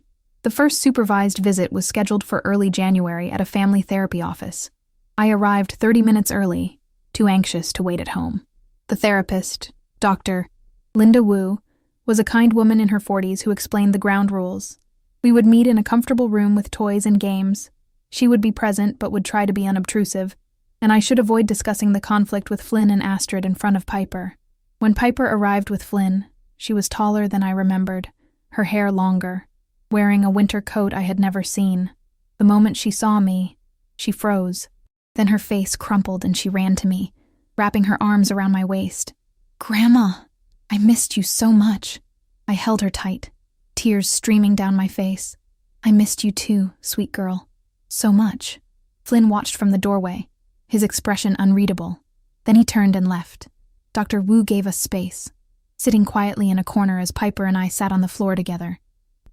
The first supervised visit was scheduled for early January at a family therapy office. I arrived 30 minutes early, too anxious to wait at home. The therapist, Dr. Linda Wu, was a kind woman in her 40s who explained the ground rules. We would meet in a comfortable room with toys and games. She would be present but would try to be unobtrusive, and I should avoid discussing the conflict with Flynn and Astrid in front of Piper. When Piper arrived with Flynn, she was taller than I remembered, her hair longer, wearing a winter coat I had never seen. The moment she saw me, she froze. Then her face crumpled and she ran to me, wrapping her arms around my waist. "Grandma, I missed you so much." I held her tight, tears streaming down my face. "I missed you too, sweet girl. So much." Flynn watched from the doorway, his expression unreadable. Then he turned and left. Dr. Wu gave us space, sitting quietly in a corner as Piper and I sat on the floor together.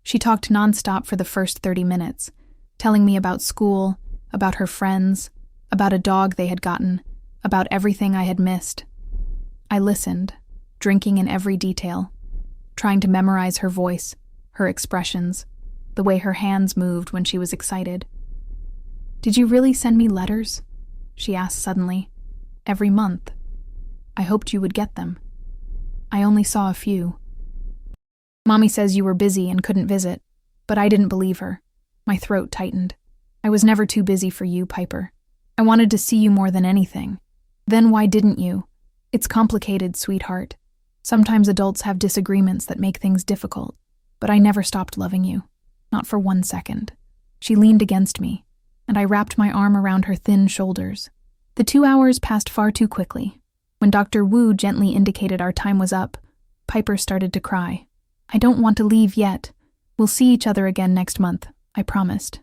She talked nonstop for the first 30 minutes, telling me about school, about her friends, about a dog they had gotten, about everything I had missed. I listened, drinking in every detail, trying to memorize her voice, her expressions, the way her hands moved when she was excited. "Did you really send me letters?" she asked suddenly. "Every month. I hoped you would get them. I only saw a few." "Mommy says you were busy and couldn't visit," but I didn't believe her. My throat tightened. "I was never too busy for you, Piper. I wanted to see you more than anything." "Then why didn't you?" "It's complicated, sweetheart. Sometimes adults have disagreements that make things difficult, but I never stopped loving you. Not for 1 second." She leaned against me, and I wrapped my arm around her thin shoulders. The 2 hours passed far too quickly. When Dr. Wu gently indicated our time was up, Piper started to cry. "I don't want to leave yet. We'll see each other again next month," I promised.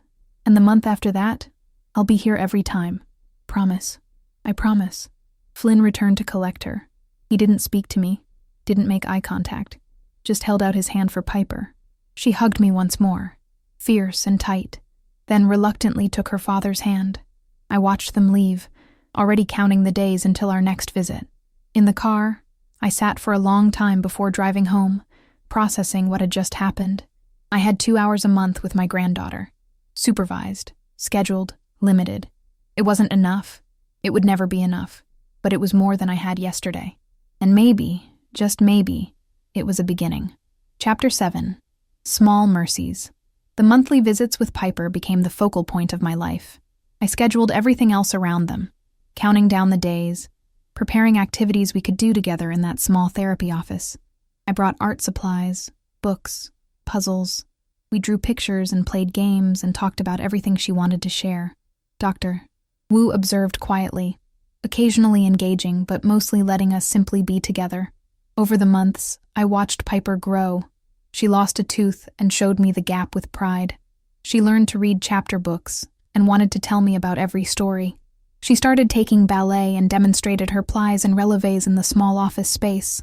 "And the month after that, I'll be here every time. Promise. I promise." Flynn returned to collect her. He didn't speak to me, didn't make eye contact, just held out his hand for Piper. She hugged me once more, fierce and tight, then reluctantly took her father's hand. I watched them leave, already counting the days until our next visit. In the car, I sat for a long time before driving home, processing what had just happened. I had 2 hours a month with my granddaughter. Supervised, scheduled, limited. It wasn't enough. It would never be enough. But it was more than I had yesterday. And maybe, just maybe, it was a beginning. Chapter 7. Small Mercies. The monthly visits with Piper became the focal point of my life. I scheduled everything else around them, counting down the days, preparing activities we could do together in that small therapy office. I brought art supplies, books, puzzles. We drew pictures and played games and talked about everything she wanted to share. Dr. Wu observed quietly, occasionally engaging, but mostly letting us simply be together. Over the months, I watched Piper grow. She lost a tooth and showed me the gap with pride. She learned to read chapter books and wanted to tell me about every story. She started taking ballet and demonstrated her plies and relevés in the small office space.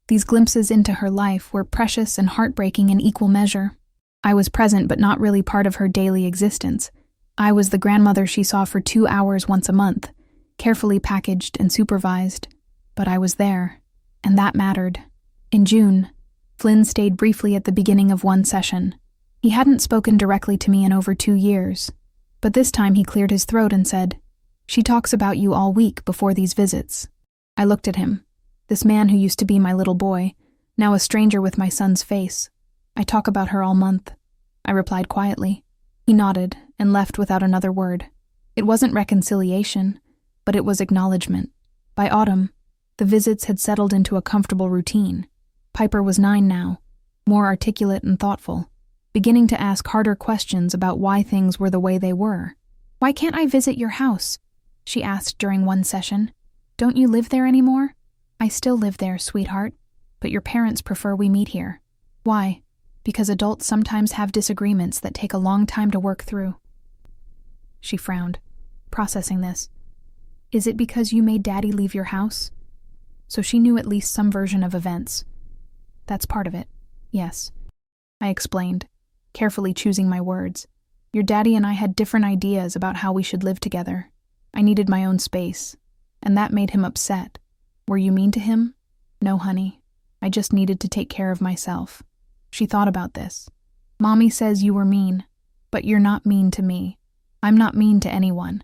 These glimpses into her life were precious and heartbreaking in equal measure. I was present but not really part of her daily existence. I was the grandmother she saw for 2 hours once a month, carefully packaged and supervised. But I was there, and that mattered. In June, Flynn stayed briefly at the beginning of one session. He hadn't spoken directly to me in over 2 years, but this time he cleared his throat and said, "She talks about you all week before these visits." I looked at him, this man who used to be my little boy, now a stranger with my son's face. "I talk about her all month," I replied quietly. He nodded and left without another word. It wasn't reconciliation, but it was acknowledgement. By autumn, the visits had settled into a comfortable routine. Piper was 9 now, more articulate and thoughtful, beginning to ask harder questions about why things were the way they were. "Why can't I visit your house?" she asked during one session. "Don't you live there anymore?" "I still live there, sweetheart, but your parents prefer we meet here." "Why?" "Because adults sometimes have disagreements that take a long time to work through." She frowned, processing this. "Is it because you made Daddy leave your house?" So she knew at least some version of events. "That's part of it, yes," I explained, carefully choosing my words. "Your daddy and I had different ideas about how we should live together. I needed my own space, and that made him upset." "Were you mean to him?" "No, honey. I just needed to take care of myself." She thought about this. "Mommy says you were mean, but you're not mean to me. I'm not mean to anyone.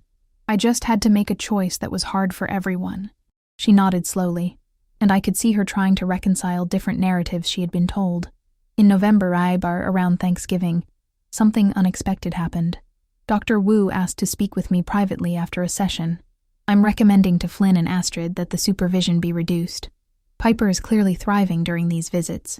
I just had to make a choice that was hard for everyone. She nodded slowly, and I could see her trying to reconcile different narratives she had been told. In November, around Thanksgiving, something unexpected happened. Dr. Wu asked to speak with me privately after a session. I'm recommending to Flynn and Astrid that the supervision be reduced. Piper is clearly thriving during these visits,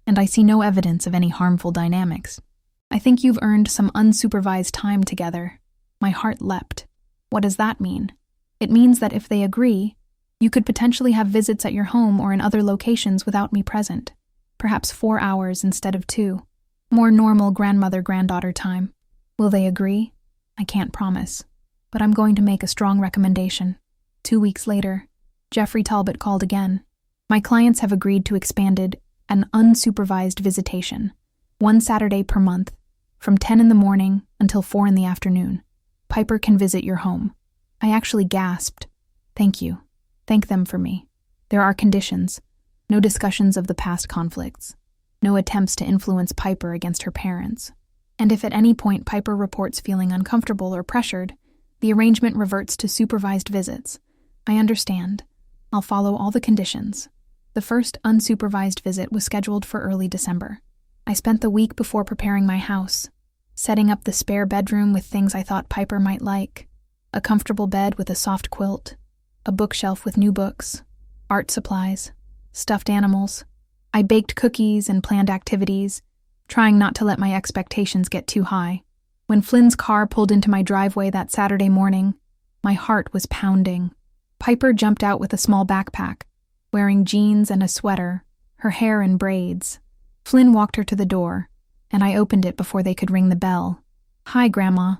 and I see no evidence of any harmful dynamics. I think you've earned some unsupervised time together. My heart leapt. What does that mean? It means that if they agree, you could potentially have visits at your home or in other locations without me present. Perhaps 4 hours instead of 2. More normal grandmother-granddaughter time. Will they agree? I can't promise, but I'm going to make a strong recommendation. 2 weeks later, Jeffrey Talbot called again. My clients have agreed to expanded an unsupervised visitation, 1 Saturday per month, from 10 in the morning until 4 in the afternoon. Piper can visit your home. I actually gasped. Thank you. Thank them for me. There are conditions. No discussions of the past conflicts. No attempts to influence Piper against her parents. And if at any point Piper reports feeling uncomfortable or pressured, the arrangement reverts to supervised visits. I understand. I'll follow all the conditions. The first unsupervised visit was scheduled for early December. I spent the week before preparing my house, setting up the spare bedroom with things I thought Piper might like. A comfortable bed with a soft quilt, a bookshelf with new books, art supplies, stuffed animals. I baked cookies and planned activities, trying not to let my expectations get too high. When Flynn's car pulled into my driveway that Saturday morning, my heart was pounding. Piper jumped out with a small backpack, wearing jeans and a sweater, her hair in braids. Flynn walked her to the door, and I opened it before they could ring the bell. "Hi, Grandma."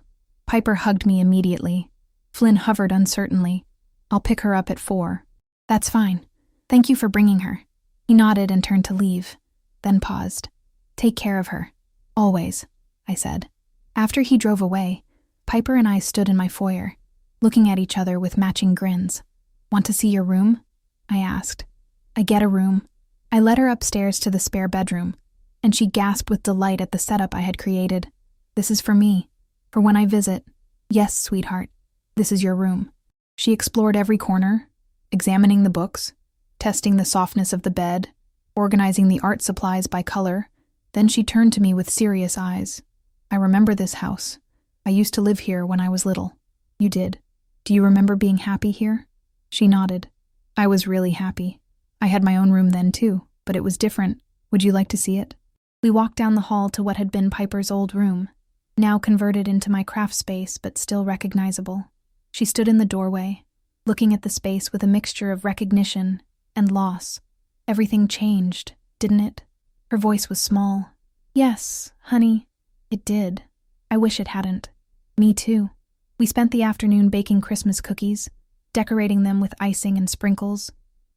Piper hugged me immediately. Flynn hovered uncertainly. "I'll pick her up at 4. "That's fine. Thank you for bringing her." He nodded and turned to leave, then paused. "Take care of her. Always," I said. After he drove away, Piper and I stood in my foyer, looking at each other with matching grins. "Want to see your room?" I asked. "I get a room." I led her upstairs to the spare bedroom, and she gasped with delight at the setup I had created. "This is for me, for when I visit." "Yes, sweetheart, this is your room." She explored every corner, examining the books, testing the softness of the bed, organizing the art supplies by color. Then she turned to me with serious eyes. "I remember this house. I used to live here when I was little." "You did. Do you remember being happy here?" She nodded. "I was really happy. I had my own room then too, but it was different. Would you like to see it?" We walked down the hall to what had been Piper's old room, now converted into my craft space but still recognizable. She stood in the doorway, looking at the space with a mixture of recognition and loss. "Everything changed, didn't it?" Her voice was small. "Yes, honey, it did. I wish it hadn't." "Me too." We spent the afternoon baking Christmas cookies, decorating them with icing and sprinkles.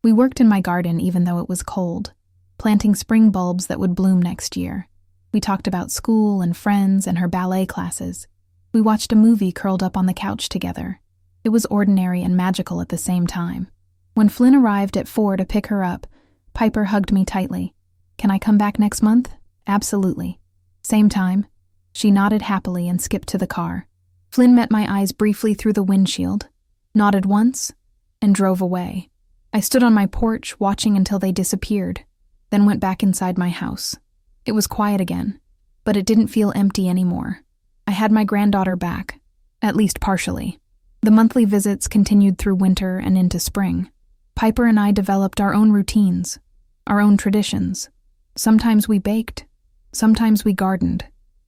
We worked in my garden even though it was cold, planting spring bulbs that would bloom next year. We talked about school and friends and her ballet classes. We watched a movie curled up on the couch together. It was ordinary and magical at the same time. When Flynn arrived at 4 to pick her up, Piper hugged me tightly. "Can I come back next month?" "Absolutely." "Same time?" She nodded happily and skipped to the car. Flynn met my eyes briefly through the windshield, nodded once, and drove away. I stood on my porch watching until they disappeared, then went back inside my house. It was quiet again, but it didn't feel empty anymore. I had my granddaughter back, at least partially. The monthly visits continued through winter and into spring. Piper and I developed our own routines, our own traditions. Sometimes we baked, sometimes we gardened,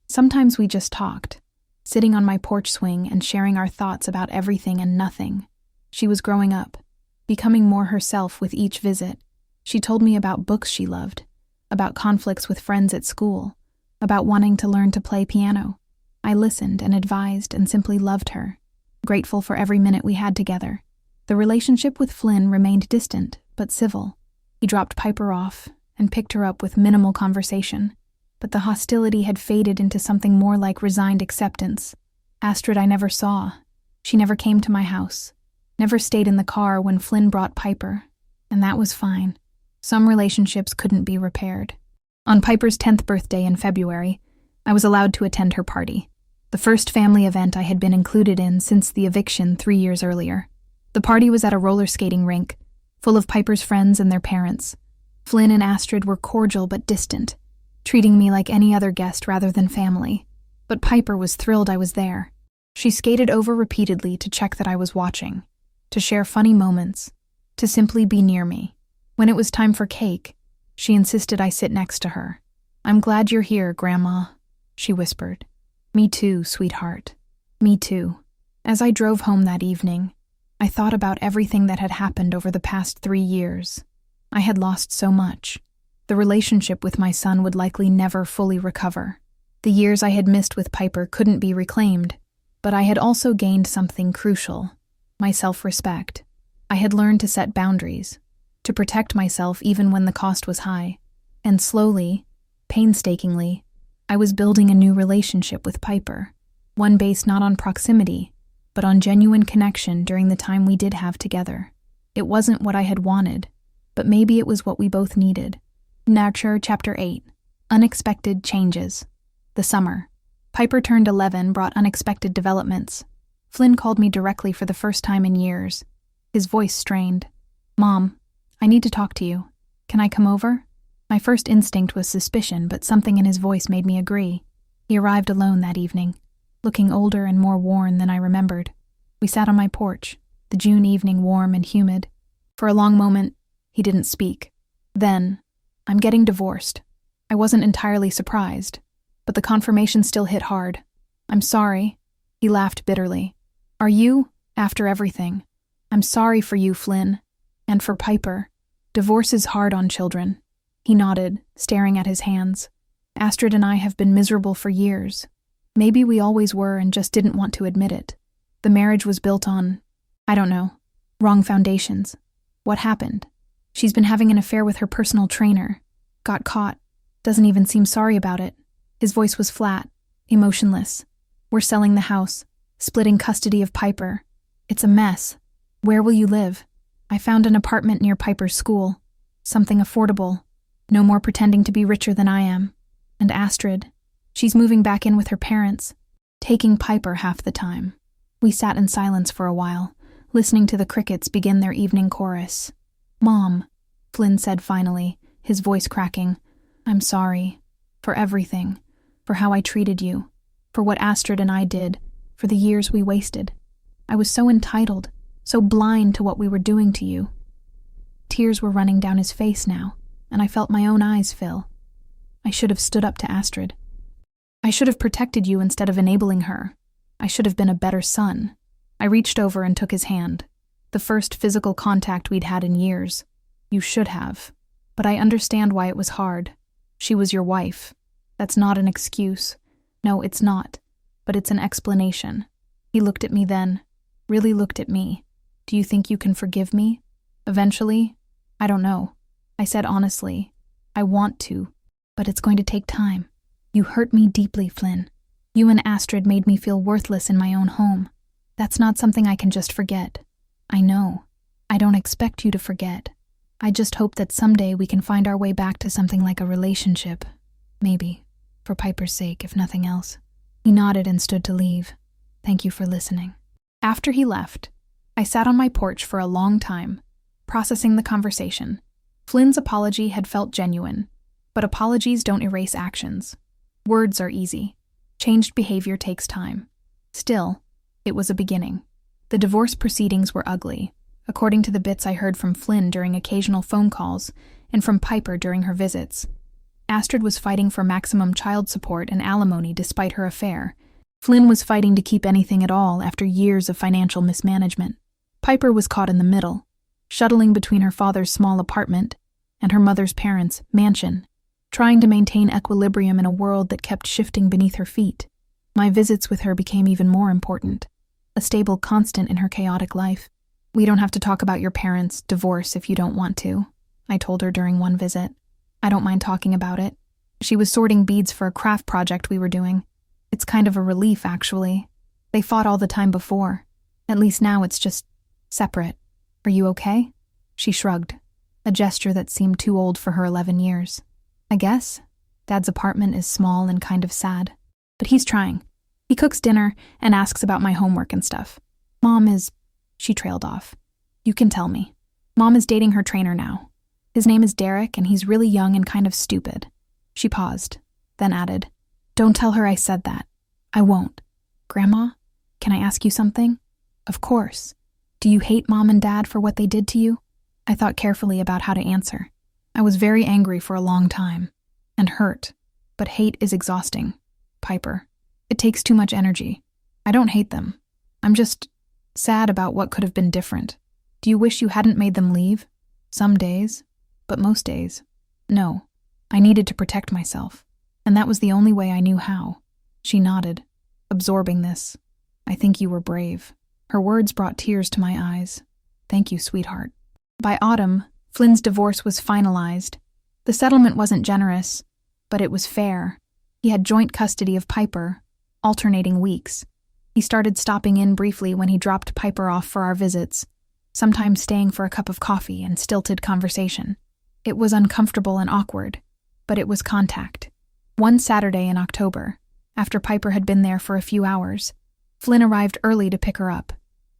sometimes we just talked, sitting on my porch swing and sharing our thoughts about everything and nothing. She was growing up, becoming more herself with each visit. She told me about books she loved, about conflicts with friends at school, about wanting to learn to play piano. I listened and advised and simply loved her, grateful for every minute we had together. The relationship with Flynn remained distant, but civil. He dropped Piper off and picked her up with minimal conversation, but the hostility had faded into something more like resigned acceptance. Astrid I never saw. She never came to my house, never stayed in the car when Flynn brought Piper, and that was fine. Some relationships couldn't be repaired. On Piper's 10th birthday in February, I was allowed to attend her party. the first family event I had been included in since the eviction 3 years earlier. The party was at a roller skating rink, full of Piper's friends and their parents. Flynn and Astrid were cordial but distant, treating me like any other guest rather than family. But Piper was thrilled I was there. She skated over repeatedly to check that I was watching, to share funny moments, to simply be near me. When it was time for cake, she insisted I sit next to her. "I'm glad you're here, Grandma," she whispered. "Me too, sweetheart. Me too." As I drove home that evening, I thought about everything that had happened over the past 3 years. I had lost so much. The relationship with my son would likely never fully recover. The years I had missed with Piper couldn't be reclaimed, but I had also gained something crucial: my self-respect. I had learned to set boundaries, to protect myself even when the cost was high. And slowly, painstakingly, I was building a new relationship with Piper, one based not on proximity, but on genuine connection during the time we did have together. It wasn't what I had wanted, but maybe it was what we both needed. Nurture, Chapter 8. Unexpected Changes. The summer. Piper turned 11 brought unexpected developments. Flynn called me directly for the first time in years. His voice strained. "Mom, I need to talk to you. Can I come over?" My first instinct was suspicion, but something in his voice made me agree. He arrived alone that evening, looking older and more worn than I remembered. We sat on my porch, the June evening warm and humid. For a long moment, he didn't speak. Then, "I'm getting divorced." I wasn't entirely surprised, but the confirmation still hit hard. "I'm sorry." He laughed bitterly. "Are you? After everything. I'm sorry for you, Flynn. And for Piper. Divorce is hard on children." He nodded, staring at his hands. "Astrid and I have been miserable for years. Maybe we always were and just didn't want to admit it. The marriage was built on, I don't know, wrong foundations. What happened? She's been having an affair with her personal trainer. Got caught. Doesn't even seem sorry about it." His voice was flat, emotionless. "We're selling the house, splitting custody of Piper. It's a mess. Where will you live?" "I found an apartment near Piper's school. Something affordable. No more pretending to be richer than I am. And Astrid, she's moving back in with her parents, taking Piper half the time." We sat in silence for a while, listening to the crickets begin their evening chorus. "Mom," Flynn said finally, his voice cracking, "I'm sorry. For everything. For how I treated you. For what Astrid and I did. For the years we wasted. I was so entitled, so blind to what we were doing to you." Tears were running down his face now, and I felt my own eyes fill. I should have stood up to Astrid. I should have protected you instead of enabling her. I should have been a better son. I reached over and took his hand. The first physical contact we'd had in years. "You should have. But I understand why it was hard. She was your wife. That's not an excuse. No, it's not. But it's an explanation." He looked at me then, really looked at me. "Do you think you can forgive me? Eventually? I don't know." I said honestly, "I want to, but it's going to take time. You hurt me deeply, Flynn. You and Astrid made me feel worthless in my own home. That's not something I can just forget. I know. I don't expect you to forget. I just hope that someday we can find our way back to something like a relationship. Maybe, for Piper's sake, if nothing else." He nodded and stood to leave. "Thank you for listening." After he left, I sat on my porch for a long time, processing the conversation. Flynn's apology had felt genuine, but apologies don't erase actions. Words are easy. Changed behavior takes time. Still, it was a beginning. The divorce proceedings were ugly, according to the bits I heard from Flynn during occasional phone calls and from Piper during her visits. Astrid was fighting for maximum child support and alimony despite her affair. Flynn was fighting to keep anything at all after years of financial mismanagement. Piper was caught in the middle, shuttling between her father's small apartment and her mother's parents' mansion, trying to maintain equilibrium in a world that kept shifting beneath her feet. My visits with her became even more important, a stable constant in her chaotic life. "We don't have to talk about your parents' divorce if you don't want to," I told her during one visit. "I don't mind talking about it." She was sorting beads for a craft project we were doing. "It's kind of a relief, actually. They fought all the time before. At least now it's just separate. Are you okay?" She shrugged, a gesture that seemed too old for her 11 years. "I guess. Dad's apartment is small and kind of sad. But he's trying. He cooks dinner and asks about my homework and stuff. Mom is... She trailed off. You can tell me. Mom is dating her trainer now. His name is Derek, and he's really young and kind of stupid. She paused, then added, Don't tell her I said that. I won't. Grandma, can I ask you something? Of course. Do you hate Mom and Dad for what they did to you? I thought carefully about how to answer. I was very angry for a long time. And hurt. But hate is exhausting. Piper. It takes too much energy. I don't hate them. I'm just sad about what could have been different. Do you wish you hadn't made them leave? Some days. But most days. No. I needed to protect myself. And that was the only way I knew how. She nodded, absorbing this. I think you were brave. Her words brought tears to my eyes. Thank you, sweetheart. By autumn, Flynn's divorce was finalized. The settlement wasn't generous, but it was fair. He had joint custody of Piper, alternating weeks. He started stopping in briefly when he dropped Piper off for our visits, sometimes staying for a cup of coffee and stilted conversation. It was uncomfortable and awkward, but it was contact. One Saturday in October, after Piper had been there for a few hours, Flynn arrived early to pick her up.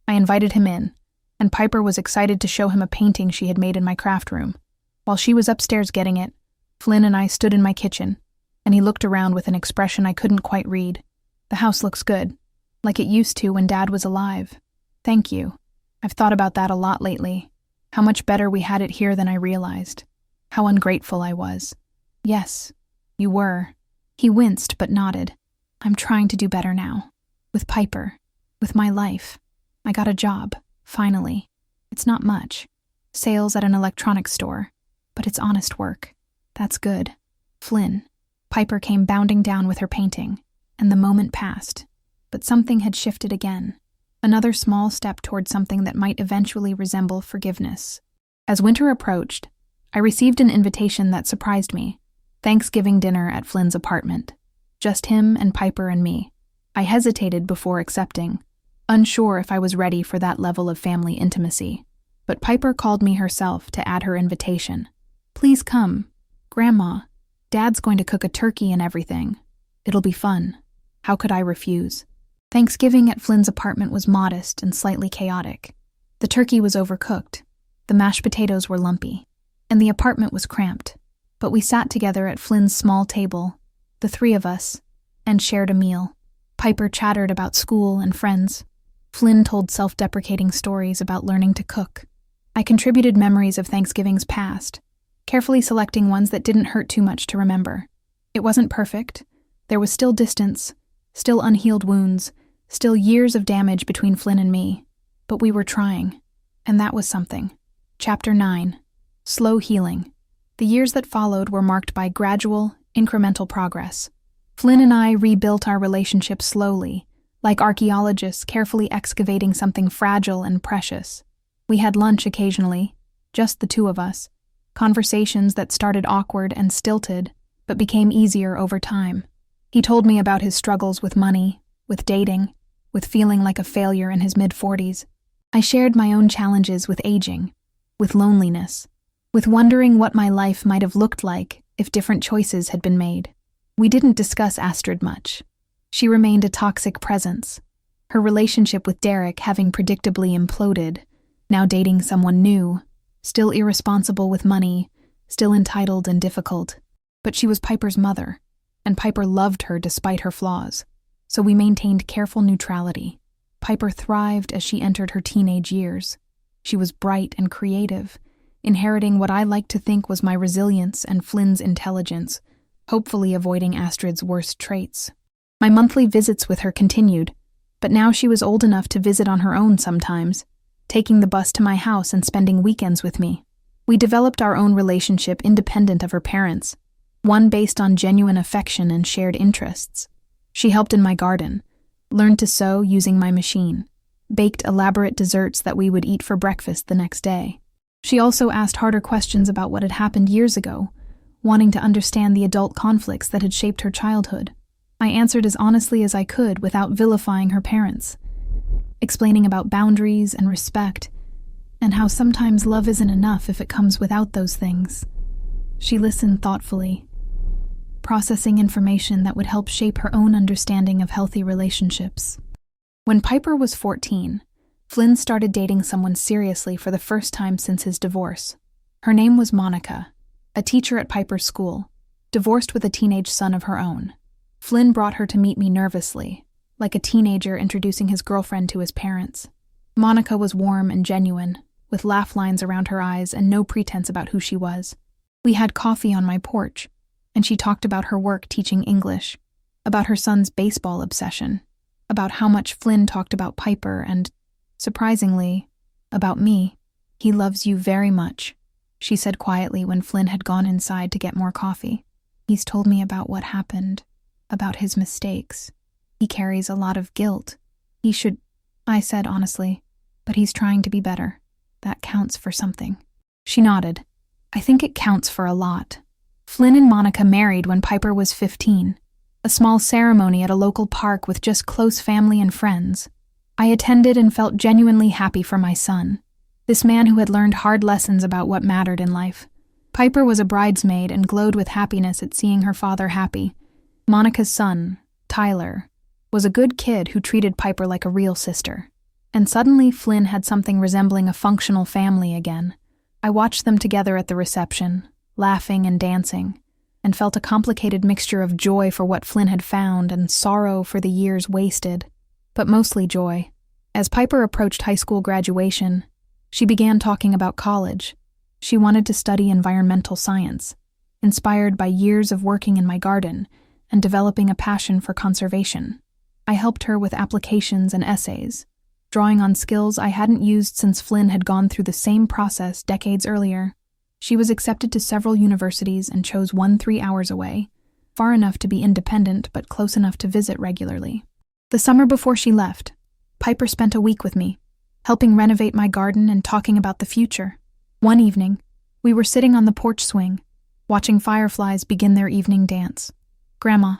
I invited him in, and Piper was excited to show him a painting she had made in my craft room. While she was upstairs getting it, Flynn and I stood in my kitchen, and he looked around with an expression I couldn't quite read. The house looks good, like it used to when Dad was alive. Thank you. I've thought about that a lot lately. How much better we had it here than I realized. How ungrateful I was. Yes, you were. He winced but nodded. I'm trying to do better now. With Piper. With my life. I got a job, finally. It's not much. Sales at an electronics store. But it's honest work. That's good. Flynn. Piper came bounding down with her painting, and the moment passed. But something had shifted again. Another small step toward something that might eventually resemble forgiveness. As winter approached, I received an invitation that surprised me. Thanksgiving dinner at Flynn's apartment. Just him and Piper and me. I hesitated before accepting, unsure if I was ready for that level of family intimacy. But Piper called me herself to add her invitation. Please come. Grandma, Dad's going to cook a turkey and everything. It'll be fun. How could I refuse? Thanksgiving at Flynn's apartment was modest and slightly chaotic. The turkey was overcooked, the mashed potatoes were lumpy, and the apartment was cramped. But we sat together at Flynn's small table, the three of us, and shared a meal. Piper chattered about school and friends. Flynn told self-deprecating stories about learning to cook. I contributed memories of Thanksgivings past, carefully selecting ones that didn't hurt too much to remember. It wasn't perfect. There was still distance, still unhealed wounds, still years of damage between Flynn and me. But we were trying, and that was something. Chapter 9. Slow healing. The years that followed were marked by gradual, incremental progress. Flynn and I rebuilt our relationship slowly, like archaeologists carefully excavating something fragile and precious. We had lunch occasionally, just the two of us, conversations that started awkward and stilted, but became easier over time. He told me about his struggles with money, with dating, with feeling like a failure in his mid-40s. I shared my own challenges with aging, with loneliness, with wondering what my life might have looked like if different choices had been made. We didn't discuss Astrid much. She remained a toxic presence, her relationship with Derek having predictably imploded, now dating someone new, still irresponsible with money, still entitled and difficult. But she was Piper's mother, and Piper loved her despite her flaws, so we maintained careful neutrality. Piper thrived as she entered her teenage years. She was bright and creative, inheriting what I like to think was my resilience and Flynn's intelligence, hopefully avoiding Astrid's worst traits. My monthly visits with her continued, but now she was old enough to visit on her own sometimes, taking the bus to my house and spending weekends with me. We developed our own relationship independent of her parents, one based on genuine affection and shared interests. She helped in my garden, learned to sew using my machine, baked elaborate desserts that we would eat for breakfast the next day. She also asked harder questions about what had happened years ago, wanting to understand the adult conflicts that had shaped her childhood. I answered as honestly as I could without vilifying her parents, explaining about boundaries and respect, and how sometimes love isn't enough if it comes without those things. She listened thoughtfully. processing information that would help shape her own understanding of healthy relationships. When Piper was 14, Flynn started dating someone seriously for the first time since his divorce. Her name was Monica, a teacher at Piper's school, divorced with a teenage son of her own. Flynn brought her to meet me nervously, like a teenager introducing his girlfriend to his parents. Monica was warm and genuine, with laugh lines around her eyes and no pretense about who she was. We had coffee on my porch, and she talked about her work teaching English, about her son's baseball obsession, about how much Flynn talked about Piper and, surprisingly, about me. "He loves you very much," she said quietly when Flynn had gone inside to get more coffee. "He's told me about what happened, about his mistakes. He carries a lot of guilt. He should," I said honestly, "but he's trying to be better. That counts for something." She nodded. "I think it counts for a lot." Flynn and Monica married when Piper was 15, a small ceremony at a local park with just close family and friends. I attended and felt genuinely happy for my son, this man who had learned hard lessons about what mattered in life. Piper was a bridesmaid and glowed with happiness at seeing her father happy. Monica's son, Tyler, was a good kid who treated Piper like a real sister. And suddenly Flynn had something resembling a functional family again. I watched them together at the reception, laughing and dancing, and felt a complicated mixture of joy for what Flynn had found and sorrow for the years wasted, but mostly joy. As Piper approached high school graduation, she began talking about college. She wanted to study environmental science, inspired by years of working in my garden and developing a passion for conservation. I helped her with applications and essays, drawing on skills I hadn't used since Flynn had gone through the same process decades earlier. She was accepted to several universities and chose one 3 hours away, far enough to be independent but close enough to visit regularly. The summer before she left, Piper spent a week with me, helping renovate my garden and talking about the future. One evening, we were sitting on the porch swing, watching fireflies begin their evening dance. "Grandma,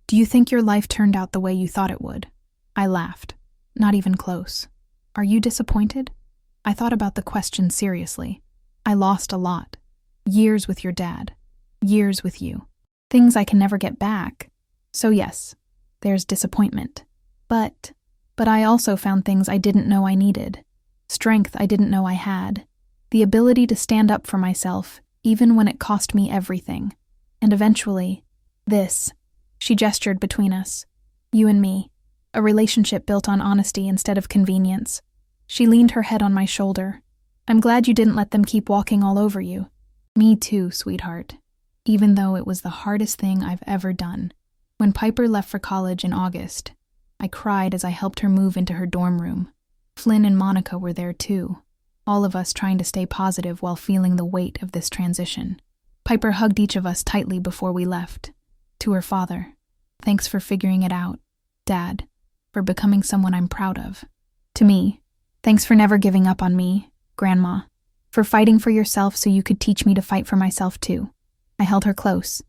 do you think your life turned out the way you thought it would?" I laughed. "Not even close." "Are you disappointed?" I thought about the question seriously. I lost a lot. Years with your dad. Years with you. Things I can never get back. So yes, there's disappointment. But I also found things I didn't know I needed. Strength I didn't know I had. The ability to stand up for myself, even when it cost me everything. And eventually, this. She gestured between us. You and me. A relationship built on honesty instead of convenience. She leaned her head on my shoulder. "I'm glad you didn't let them keep walking all over you." "Me too, sweetheart. Even though it was the hardest thing I've ever done." When Piper left for college in August, I cried as I helped her move into her dorm room. Flynn and Monica were there too, all of us trying to stay positive while feeling the weight of this transition. Piper hugged each of us tightly before we left. To her father, "Thanks for figuring it out, Dad, for becoming someone I'm proud of." To me, "Thanks for never giving up on me, Grandma, for fighting for yourself so you could teach me to fight for myself too." I held her close,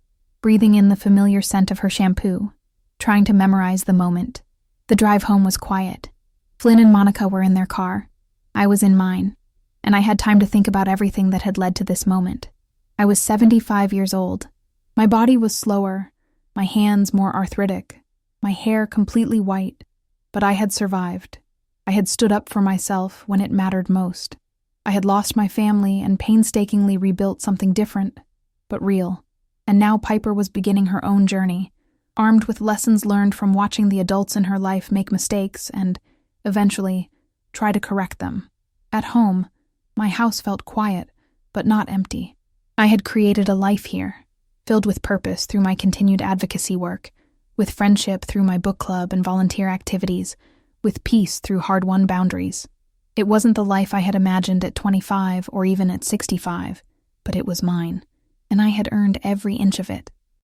breathing in the familiar scent of her shampoo, trying to memorize the moment. The drive home was quiet. Flynn and Monica were in their car. I was in mine, and I had time to think about everything that had led to this moment. I was 75 years old. My body was slower, my hands more arthritic, my hair completely white, but I had survived. I had stood up for myself when it mattered most. I had lost my family and painstakingly rebuilt something different, but real. And now Piper was beginning her own journey, armed with lessons learned from watching the adults in her life make mistakes and, eventually, try to correct them. At home, my house felt quiet, but not empty. I had created a life here, filled with purpose through my continued advocacy work, with friendship through my book club and volunteer activities, with peace through hard-won boundaries. It wasn't the life I had imagined at 25 or even at 65, but it was mine, and I had earned every inch of it.